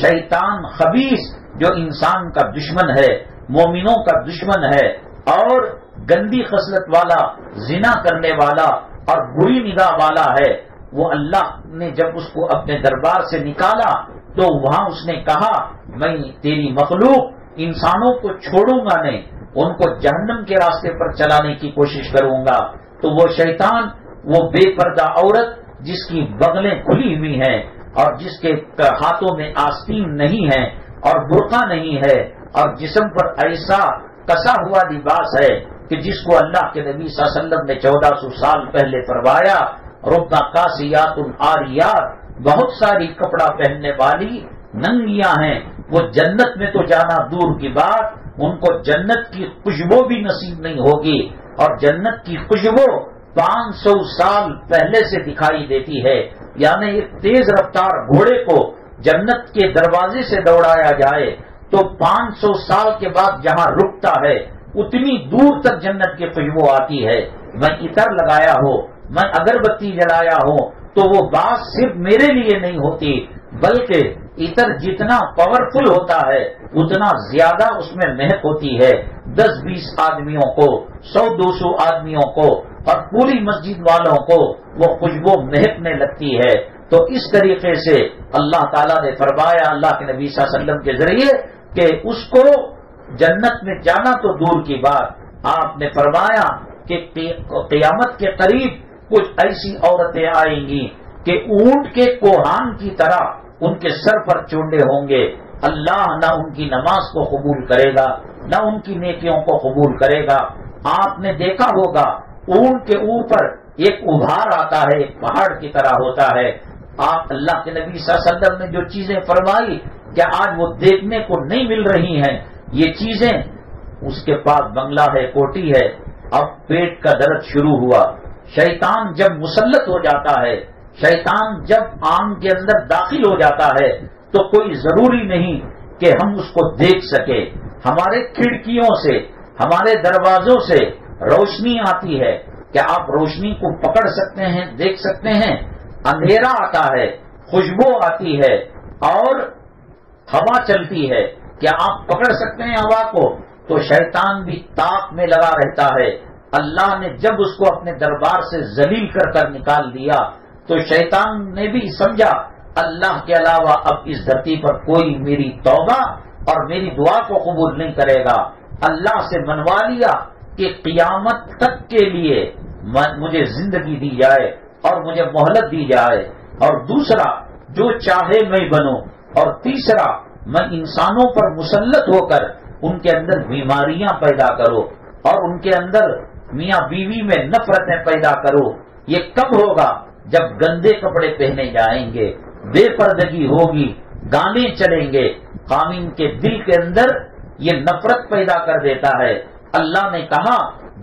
شیطان خبیث جو انسان کا دشمن ہے، مومنوں کا دشمن ہے اور گندی خصلت والا، زنا کرنے والا اور بری نگاہ والا ہے، وہ اللہ نے جب اس کو اپنے دربار سے نکالا تو وہاں اس نے کہا میں تیری مخلوق انسانوں کو چھوڑوں گا نہیں، ان کو جہنم کے راستے پر چلانے کی کوشش کروں گا۔ تو وہ شیطان، وہ بے پردہ عورت جس کی بغلیں کھلی ہوئی ہیں اور جس کے ہاتھوں میں آستین نہیں ہے اور برقع نہیں ہے اور جسم پر ایسا کسا ہوا لباس ہے کہ جس کو اللہ کے نبی صلی اللہ علیہ وسلم نے 1400 سال پہلے فرمایا ربنا کاسیات عاریات، بہت ساری کپڑا پہننے والی ننگیاں ہیں، وہ جنت میں تو جانا دور کی بات، ان کو جنت کی خوشبو بھی نصیب نہیں ہوگی، اور جنت کی خوشبو 500 سال پہلے سے دکھائی دیتی ہے۔ یعنی ایک تیز رفتار گھوڑے کو جنت کے دروازے سے دوڑایا جائے تو 500 سال کے بعد جہاں رکتا ہے اتنی دور تک جنت کی خوشبو آتی ہے۔ میں عطر لگایا ہو، میں اگربتی جلایا ہوں تو وہ بات صرف میرے لیے نہیں ہوتی، بلکہ عطر جتنا پاورفل ہوتا ہے اتنا زیادہ اس میں مہک ہوتی ہے۔ 10-20 آدمیوں کو، 100-200 آدمیوں کو اور پوری مسجد والوں کو وہ خوشبو مہکنے لگتی ہے۔ تو اس طریقے سے اللہ تعالیٰ نے فرمایا اللہ کے نبی صلی اللہ علیہ وسلم کے ذریعے کہ اس کو جنت میں جانا تو دور کی بات، آپ نے فرمایا کہ قیامت کے قریب کچھ ایسی عورتیں آئیں گی کہ اونٹ کے کوہان کی طرح ان کے سر پر چونڈے ہوں گے، اللہ نہ ان کی نماز کو قبول کرے گا نہ ان کی نیکیوں کو قبول کرے گا۔ آپ نے دیکھا ہوگا اونٹ کے اوپر ایک ابھار آتا ہے، ایک پہاڑ کی طرح ہوتا ہے۔ آپ اللہ کے نبی صلی اللہ علیہ وسلم نے جو چیزیں فرمائی کیا آج وہ دیکھنے کو نہیں مل رہی ہیں یہ چیزیں؟ اس کے پاس بنگلہ ہے، کوٹھی ہے، اب پیٹ کا درد شروع ہوا۔ شیطان جب مسلط ہو جاتا ہے، شیطان جب آنکھ کے اندر داخل ہو جاتا ہے تو کوئی ضروری نہیں کہ ہم اس کو دیکھ سکے۔ ہمارے کھڑکیوں سے، ہمارے دروازوں سے روشنی آتی ہے، کیا آپ روشنی کو پکڑ سکتے ہیں، دیکھ سکتے ہیں؟ اندھیرا آتا ہے، خوشبو آتی ہے اور ہوا چلتی ہے، کیا آپ پکڑ سکتے ہیں ہوا کو؟ تو شیطان بھی طاق میں لگا رہتا ہے۔ اللہ نے جب اس کو اپنے دربار سے ذلیل کر کر نکال دیا تو شیطان نے بھی سمجھا اللہ کے علاوہ اب اس دھرتی پر کوئی میری توبہ اور میری دعا کو قبول نہیں کرے گا۔ اللہ سے منوا لیا کہ قیامت تک کے لیے مجھے زندگی دی جائے اور مجھے مہلت دی جائے، اور دوسرا جو چاہے میں بنوں، اور تیسرا میں انسانوں پر مسلط ہو کر ان کے اندر بیماریاں پیدا کرو اور ان کے اندر میاں بیوی میں نفرتیں پیدا کرو۔ یہ کب ہوگا؟ جب گندے کپڑے پہنے جائیں گے، بے پردگی ہوگی، گانے چلیں گے، خامن کے دل کے اندر یہ نفرت پیدا کر دیتا ہے۔ اللہ نے کہا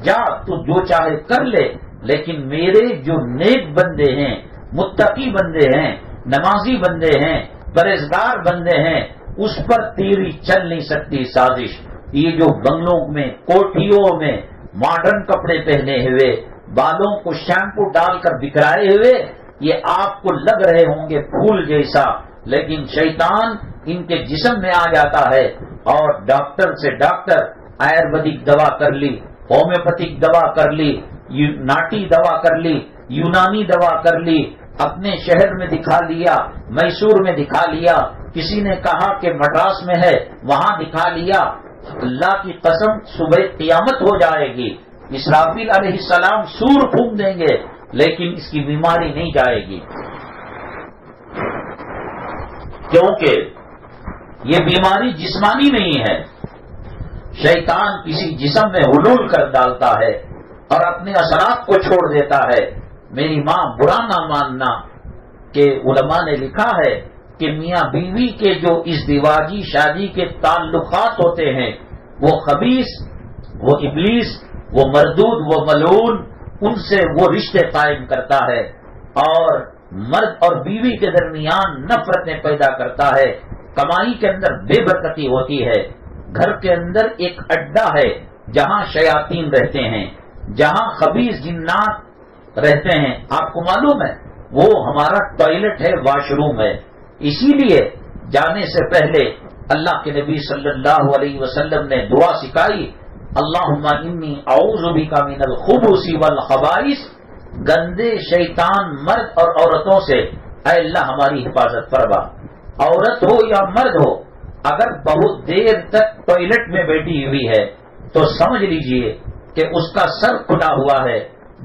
جا تو جو چاہے کر لے، لیکن میرے جو نیک بندے ہیں، متقی بندے ہیں، نمازی بندے ہیں، پرہیزگار بندے ہیں، اس پر تیری چل نہیں سکتی سازش۔ یہ جو بنگلوں میں، کوٹھیوں میں ماڈرن کپڑے پہنے ہوئے، بالوں کو شیمپو ڈال کر بکھرائے ہوئے، یہ آپ کو لگ رہے ہوں گے پھول جیسا، لیکن شیطان ان کے جسم میں آ جاتا ہے اور ڈاکٹر سے ڈاکٹر آیورویدک دوا کر لی، ہومیوپیتھک دوا کر لی، ناٹی دوا کر لی، یونانی دوا کر لی، اپنے شہر میں دکھا لیا، میسور میں دکھا لیا، کسی نے کہا کہ مدراس میں ہے وہاں دکھا لیا. اللہ کی قسم صبح قیامت ہو جائے گی، اسرافیل علیہ السلام سور پھونک دیں گے لیکن اس کی بیماری نہیں جائے گی، کیونکہ یہ بیماری جسمانی نہیں ہے. شیطان کسی جسم میں حلول کر ڈالتا ہے اور اپنے اثرات کو چھوڑ دیتا ہے. میری ماں برا نہ ماننا کہ علماء نے لکھا ہے کہ میاں بیوی کے جو ازدواجی شادی کے تعلقات ہوتے ہیں وہ خبیث، وہ ابلیس، وہ مردود، وہ ملعون، ان سے وہ رشتے قائم کرتا ہے اور مرد اور بیوی کے درمیان نفرتیں پیدا کرتا ہے. کمائی کے اندر بے برکتی ہوتی ہے. گھر کے اندر ایک اڈا ہے جہاں شیاطین رہتے ہیں، جہاں خبیث جنات رہتے ہیں. آپ کو معلوم ہے وہ ہمارا ٹوائلٹ ہے، واش روم ہے. اسی لیے جانے سے پہلے اللہ کے نبی صلی اللہ علیہ وسلم نے دعا سکھائی، اللہم انی اعوذ بک من الخبث والخبائث، گندے شیطان مرد اور عورتوں سے اے اللہ ہماری حفاظت فرما. عورت ہو یا مرد ہو، اگر بہت دیر تک ٹوائلٹ میں بیٹھی ہوئی ہے تو سمجھ لیجئے کہ اس کا سر کھلا ہوا ہے،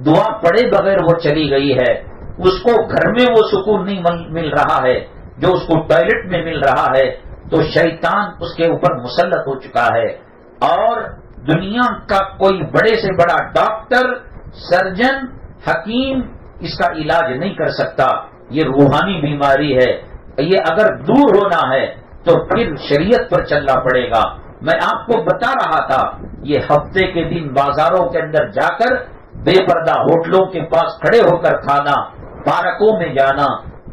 دعا پڑے بغیر وہ چلی گئی ہے. اس کو گھر میں وہ سکون نہیں مل رہا ہے جو اس کو ٹوائلٹ میں مل رہا ہے، تو شیطان اس کے اوپر مسلط ہو چکا ہے. اور دنیا کا کوئی بڑے سے بڑا ڈاکٹر، سرجن، حکیم اس کا علاج نہیں کر سکتا. یہ روحانی بیماری ہے. یہ اگر دور ہونا ہے تو پھر شریعت پر چلنا پڑے گا. میں آپ کو بتا رہا تھا یہ ہفتے کے دن بازاروں کے اندر جا کر بے پردہ ہوٹلوں کے پاس کھڑے ہو کر کھانا، پارکوں میں جانا،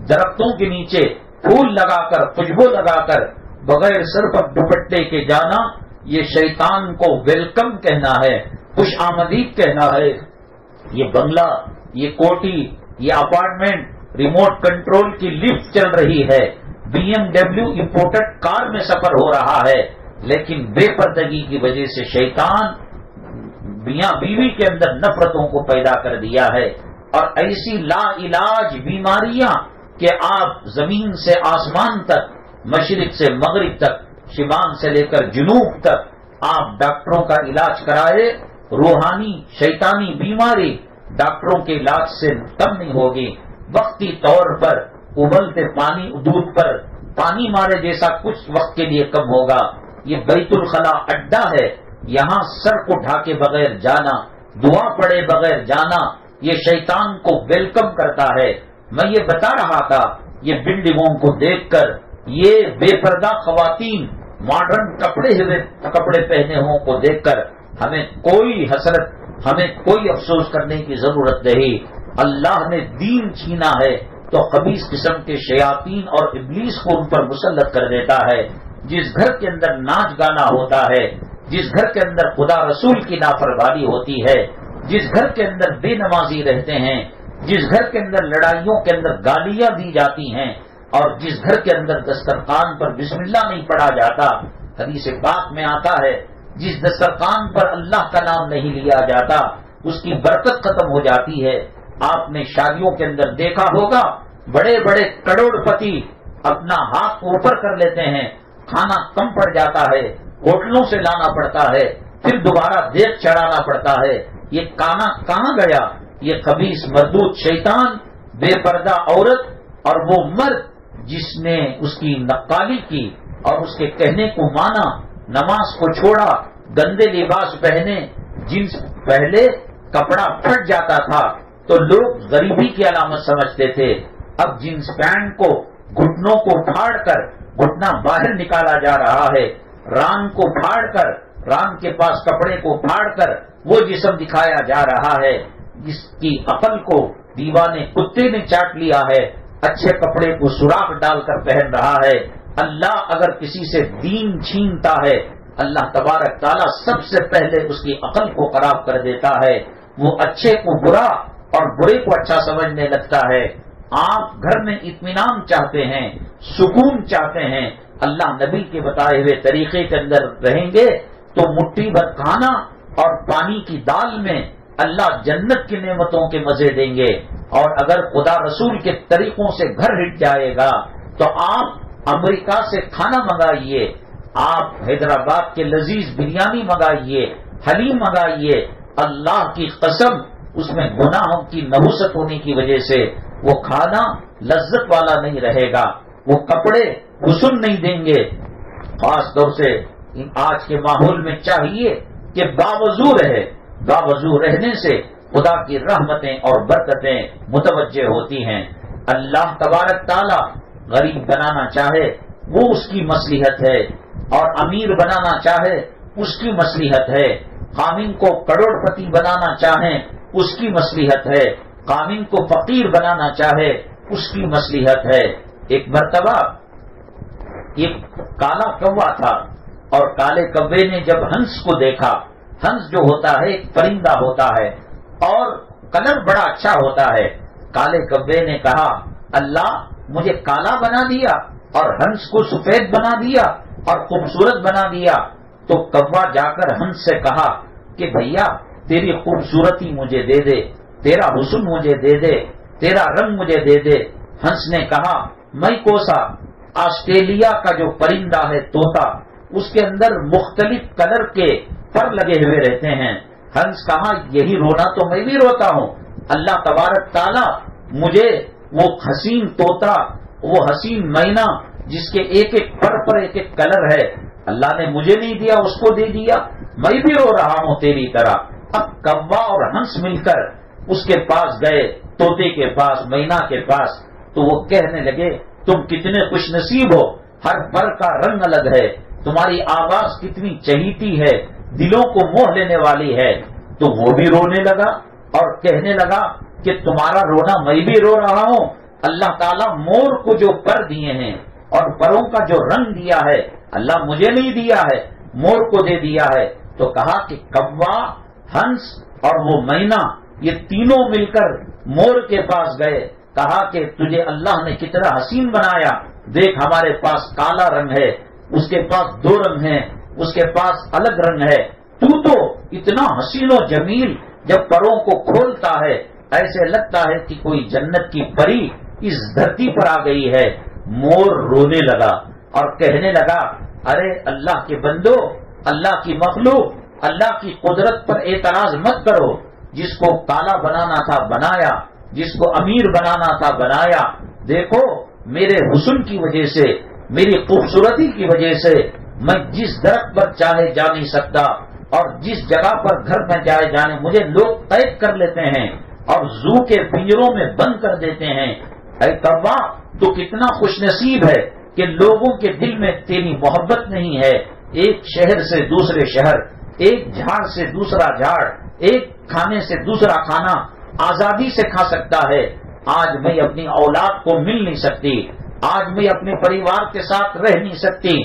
درختوں کے نیچے پھول لگا کر، خوشبو لگا کر، بغیر سر پر دوپٹے کے جانا، یہ شیطان کو ویلکم کہنا ہے، خوش آمدید کہنا ہے. یہ بنگلہ، یہ کوٹی، یہ اپارٹمنٹ، ریموٹ کنٹرول کی لفٹ چل رہی ہے، BMW امپورٹڈ کار میں سفر ہو رہا ہے، لیکن بے پردگی کی وجہ سے شیطان میاں بیوی کے اندر نفرتوں کو پیدا کر دیا ہے. اور ایسی لا علاج بیماریاں کہ آپ زمین سے آسمان تک، مشرق سے مغرب تک، شمال سے لے کر جنوب تک آپ ڈاکٹروں کا علاج کرائے، روحانی شیطانی بیماری ڈاکٹروں کے علاج سے کم نہیں ہوگی. وقتی طور پر ابلتے پانی، دودھ پر پانی مارے جیسا کچھ وقت کے لیے کم ہوگا. یہ بیت الخلا اڈا ہے، یہاں سر کو ڈھاکے بغیر جانا، دعا پڑے بغیر جانا، یہ شیطان کو ویلکم کرتا ہے. میں یہ بتا رہا تھا یہ بلڈنگوں کو دیکھ کر، یہ بے پردہ خواتین ماڈرن کپڑے پہنے ہوں کو دیکھ کر ہمیں کوئی حسرت، ہمیں کوئی افسوس کرنے کی ضرورت نہیں. اللہ نے دین چھینا ہے تو خبیث قسم کے شیاطین اور ابلیس کو ان پر مسلط کر دیتا ہے. جس گھر کے اندر ناچ گانا ہوتا ہے، جس گھر کے اندر خدا رسول کی نافرمانی ہوتی ہے، جس گھر کے اندر بے نمازی رہتے ہیں، جس گھر کے اندر لڑائیوں کے اندر گالیاں دی جاتی ہیں، اور جس گھر کے اندر دسترخوان پر بسم اللہ نہیں پڑھا جاتا، حدیث پاک میں آتا ہے جس دسترخوان پر اللہ کا نام نہیں لیا جاتا اس کی برکت ختم ہو جاتی ہے. آپ نے شادیوں کے اندر دیکھا ہوگا بڑے بڑے کروڑ پتی اپنا ہاتھ اوپر کر لیتے ہیں، کھانا کم پڑ جاتا ہے، ہوٹلوں سے لانا پڑتا ہے، پھر دوبارہ دیگ چڑھانا پڑتا ہے. یہ کانا کہاں گیا؟ یہ خبیث مردود شیطان، بے پردہ عورت اور وہ مرد جس نے اس کی نقالی کی اور اس کے کہنے کو مانا، نماز کو چھوڑا، گندے لباس پہنے. جنس پہلے کپڑا پھٹ جاتا تھا تو لوگ غریبی کی علامت سمجھتے تھے، اب جنس پینٹ کو گھٹنوں کو پھاڑ کر گھٹنا باہر نکالا جا رہا ہے، ران کو پھاڑ کر، ران کے پاس کپڑے کو پھاڑ کر وہ جسم دکھایا جا رہا ہے. جس کی عقل کو دیوانے کتے نے چاٹ لیا ہے، اچھے کپڑے کو سوراخ ڈال کر پہن رہا ہے. اللہ اگر کسی سے دین چھینتا ہے، اللہ تبارک تعالیٰ سب سے پہلے اس کی عقل کو خراب کر دیتا ہے. وہ اچھے کو برا اور برے کو اچھا سمجھنے لگتا ہے. آپ گھر میں اطمینان چاہتے ہیں، سکون چاہتے ہیں، اللہ نبی کے بتائے ہوئے طریقے کے اندر رہیں گے تو مٹھی بھر کھانا اور پانی کی دال میں اللہ جنت کی نعمتوں کے مزے دیں گے. اور اگر خدا رسول کے طریقوں سے گھر ہٹ جائے گا تو آپ امریکہ سے کھانا منگائیے، آپ حیدرآباد کے لذیذ بریانی منگائیے، حلیم منگائیے، اللہ کی قسم اس میں گناہوں کی نحوست ہونے کی وجہ سے وہ کھانا لذت والا نہیں رہے گا، وہ کپڑے حسن نہیں دیں گے. خاص طور سے آج کے ماحول میں چاہیے کہ باوضو رہے، باوضو رہنے سے خدا کی رحمتیں اور برکتیں متوجہ ہوتی ہیں. اللہ تبارک تعالی غریب بنانا چاہے وہ اس کی مصلحت ہے، اور امیر بنانا چاہے اس کی مصلحت ہے. خامن کو کروڑ پتی بنانا چاہیں اس کی مصلحت ہے، خامن کو فقیر بنانا چاہے اس کی مصلحت ہے. ایک مرتبہ ایک کالا کوا تھا، اور کالے کوے نے جب ہنس کو دیکھا، ہنس جو ہوتا ہے ایک پرندہ ہوتا ہے اور کلر بڑا اچھا ہوتا ہے. کالے کوے نے کہا اللہ مجھے کالا بنا دیا اور ہنس کو سفید بنا دیا اور خوبصورت بنا دیا. تو کوا جا کر ہنس سے کہا کہ بھیا تیری خوبصورتی مجھے دے دے، تیرا حسن مجھے دے دے، تیرا رنگ مجھے دے دے. ہنس نے کہا میں کوسا آسٹریلیا کا جو پرندہ ہے طوطا، اس کے اندر مختلف کلر کے پر لگے ہوئے رہتے ہیں. ہنس کہا یہی رونا تو میں بھی روتا ہوں. اللہ تبارک تعالی مجھے وہ حسین طوطا، وہ حسین مینا جس کے ایک ایک پر ایک ایک کلر ہے، اللہ نے مجھے نہیں دیا، اس کو دے دیا. میں بھی رو رہا ہوں تیری طرح. اب کوا اور ہنس مل کر اس کے پاس گئے، طوطے کے پاس، مینا کے پاس. تو وہ کہنے لگے تم کتنے خوش نصیب ہو، ہر پر کا رنگ الگ ہے، تمہاری آواز کتنی چہیتی ہے، دلوں کو موہ لینے والی ہے. تو وہ بھی رونے لگا اور کہنے لگا کہ تمہارا رونا میں بھی رو رہا ہوں. اللہ تعالیٰ مور کو جو پر دیے ہیں اور پروں کا جو رنگ دیا ہے اللہ مجھے نہیں دیا ہے، مور کو دے دیا ہے. تو کہا کہ کوا، ہنس اور وہ مینا یہ تینوں مل کر مور کے پاس گئے. کہا کہ تجھے اللہ نے کتنا حسین بنایا، دیکھ ہمارے پاس کالا رنگ ہے، اس کے پاس دو رنگ ہیں، اس کے پاس الگ رنگ ہے. تو اتنا حسین و جمیل جب پروں کو کھولتا ہے ایسے لگتا ہے کہ کوئی جنت کی پری اس دھرتی پر آ گئی ہے. مور رونے لگا اور کہنے لگا ارے اللہ کے بندو، اللہ کی مخلوق، اللہ کی قدرت پر اعتراض مت کرو. جس کو کالا بنانا تھا بنایا، جس کو امیر بنانا تھا بنایا. دیکھو میرے حسن کی وجہ سے، میری خوبصورتی کی وجہ سے میں جس درخت پر چاہے جا نہیں سکتا، اور جس جگہ پر گھر میں جانے مجھے لوگ قید کر لیتے ہیں اور زو کے پنجروں میں بند کر دیتے ہیں. اے کوا تو کتنا خوش نصیب ہے کہ لوگوں کے دل میں تیری محبت نہیں ہے. ایک شہر سے دوسرے شہر، ایک جھاڑ سے دوسرا جھاڑ، ایک کھانے سے دوسرا کھانا آزادی سے کھا سکتا ہے. آج میں اپنی اولاد کو مل نہیں سکتی، آج میں اپنے پریوار کے ساتھ رہ نہیں سکتی.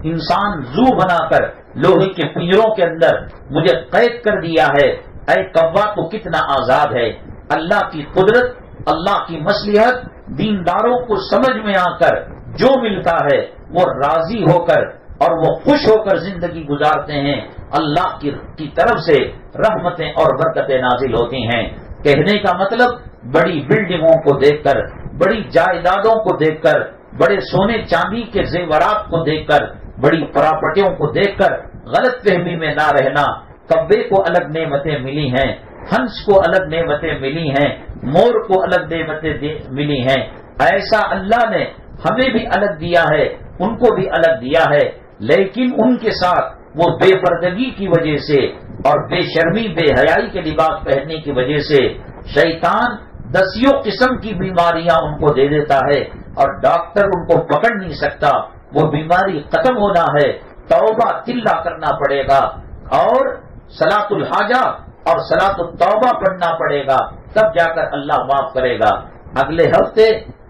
انسان زو بنا کر لوہے کے پنجروں کے اندر مجھے قید کر دیا ہے. اے کوا تو کتنا آزاد ہے. اللہ کی قدرت، اللہ کی مصلحت دینداروں کو سمجھ میں آ کر جو ملتا ہے وہ راضی ہو کر اور وہ خوش ہو کر زندگی گزارتے ہیں. اللہ کی طرف سے رحمتیں اور برکتیں نازل ہوتی ہیں. کہنے کا مطلب بڑی بلڈنگوں کو دیکھ کر، بڑی جائیدادوں کو دیکھ کر، بڑے سونے چاندی کے زیورات کو دیکھ کر، بڑی پراپرٹیوں کو دیکھ کر غلط فہمی میں نہ رہنا. کبے کو الگ نعمتیں ملی ہیں، ہنس کو الگ نعمتیں ملی ہیں، مور کو الگ نعمتیں ملی ہیں. ایسا اللہ نے ہمیں بھی الگ دیا ہے، ان کو بھی الگ دیا ہے. لیکن ان کے ساتھ وہ بے پردگی کی وجہ سے اور بے شرمی بے حیائی کے لباس پہننے کی وجہ سے شیطان دسیوں قسم کی بیماریاں ان کو دے دیتا ہے اور ڈاکٹر ان کو پکڑ نہیں سکتا. وہ بیماری ختم ہونا ہے، توبہ تلا کرنا پڑے گا اور صلاۃ الحاجہ اور صلاۃ التوبہ پڑھنا پڑے گا، تب جا کر اللہ معاف کرے گا. اگلے ہفتے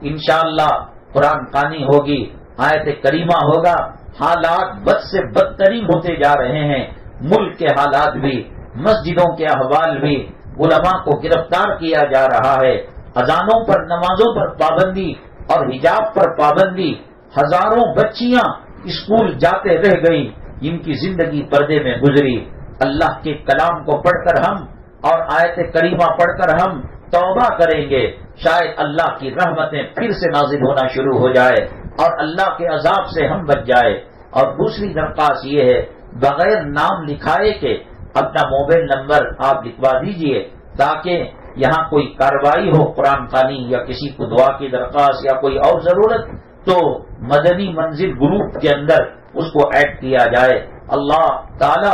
انشاءاللہ قرآن خوانی ہوگی، آیت کریمہ ہوگا. حالات بد سے بدترین ہوتے جا رہے ہیں، ملک کے حالات بھی، مسجدوں کے احوال بھی. علماء کو گرفتار کیا جا رہا ہے، اذانوں پر، نمازوں پر پابندی اور حجاب پر پابندی. ہزاروں بچیاں اسکول جاتے رہ گئی، ان کی زندگی پردے میں گزری. اللہ کے کلام کو پڑھ کر ہم اور آیت کریمہ پڑھ کر ہم توبہ کریں گے، شاید اللہ کی رحمتیں پھر سے نازل ہونا شروع ہو جائے اور اللہ کے عذاب سے ہم بچ جائے۔ اور دوسری درخواست یہ ہے، بغیر نام لکھائے کہ اپنا موبائل نمبر آپ لکھوا دیجئے تاکہ یہاں کوئی کارروائی ہو قرآن خوانی یا کسی کو دعا کی درخواست یا کوئی اور ضرورت تو مدنی منزل گروپ کے اندر اس کو ایڈ کیا جائے۔ اللہ تعالی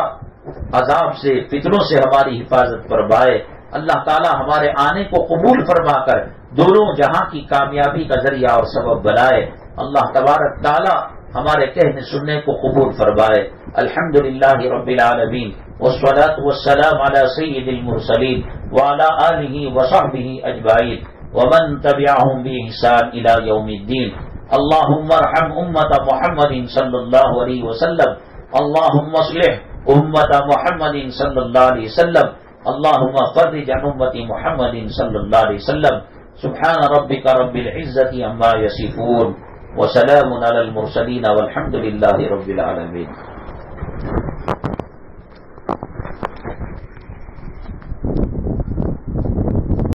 عذاب سے، فتنوں سے ہماری حفاظت فرمائے۔ اللہ تعالی ہمارے آنے کو قبول فرما کر دونوں جہاں کی کامیابی کا ذریعہ اور سبب بنائے۔ اللہ تبارک تعالی ہمارے کہنے سننے کو قبول فرمائے۔ الحمدللہ رب العالمین والصلاة والسلام علی سید المرسلین وعلی آلہ وصحبہ اجمعین ومن تبعهم بإحسان الى یوم الدین۔ اللہم ارحم امت محمد صلی اللہ علیہ وسلم، اللہم اصلح امت محمد صلی اللہ علیہ وسلم، اللہم فرج عن امت محمد صلی اللہ علیہ وسلم۔ سبحان ربک رب العزت عما یصفون وسلام علی المرسلین والحمد للہ رب العالمین۔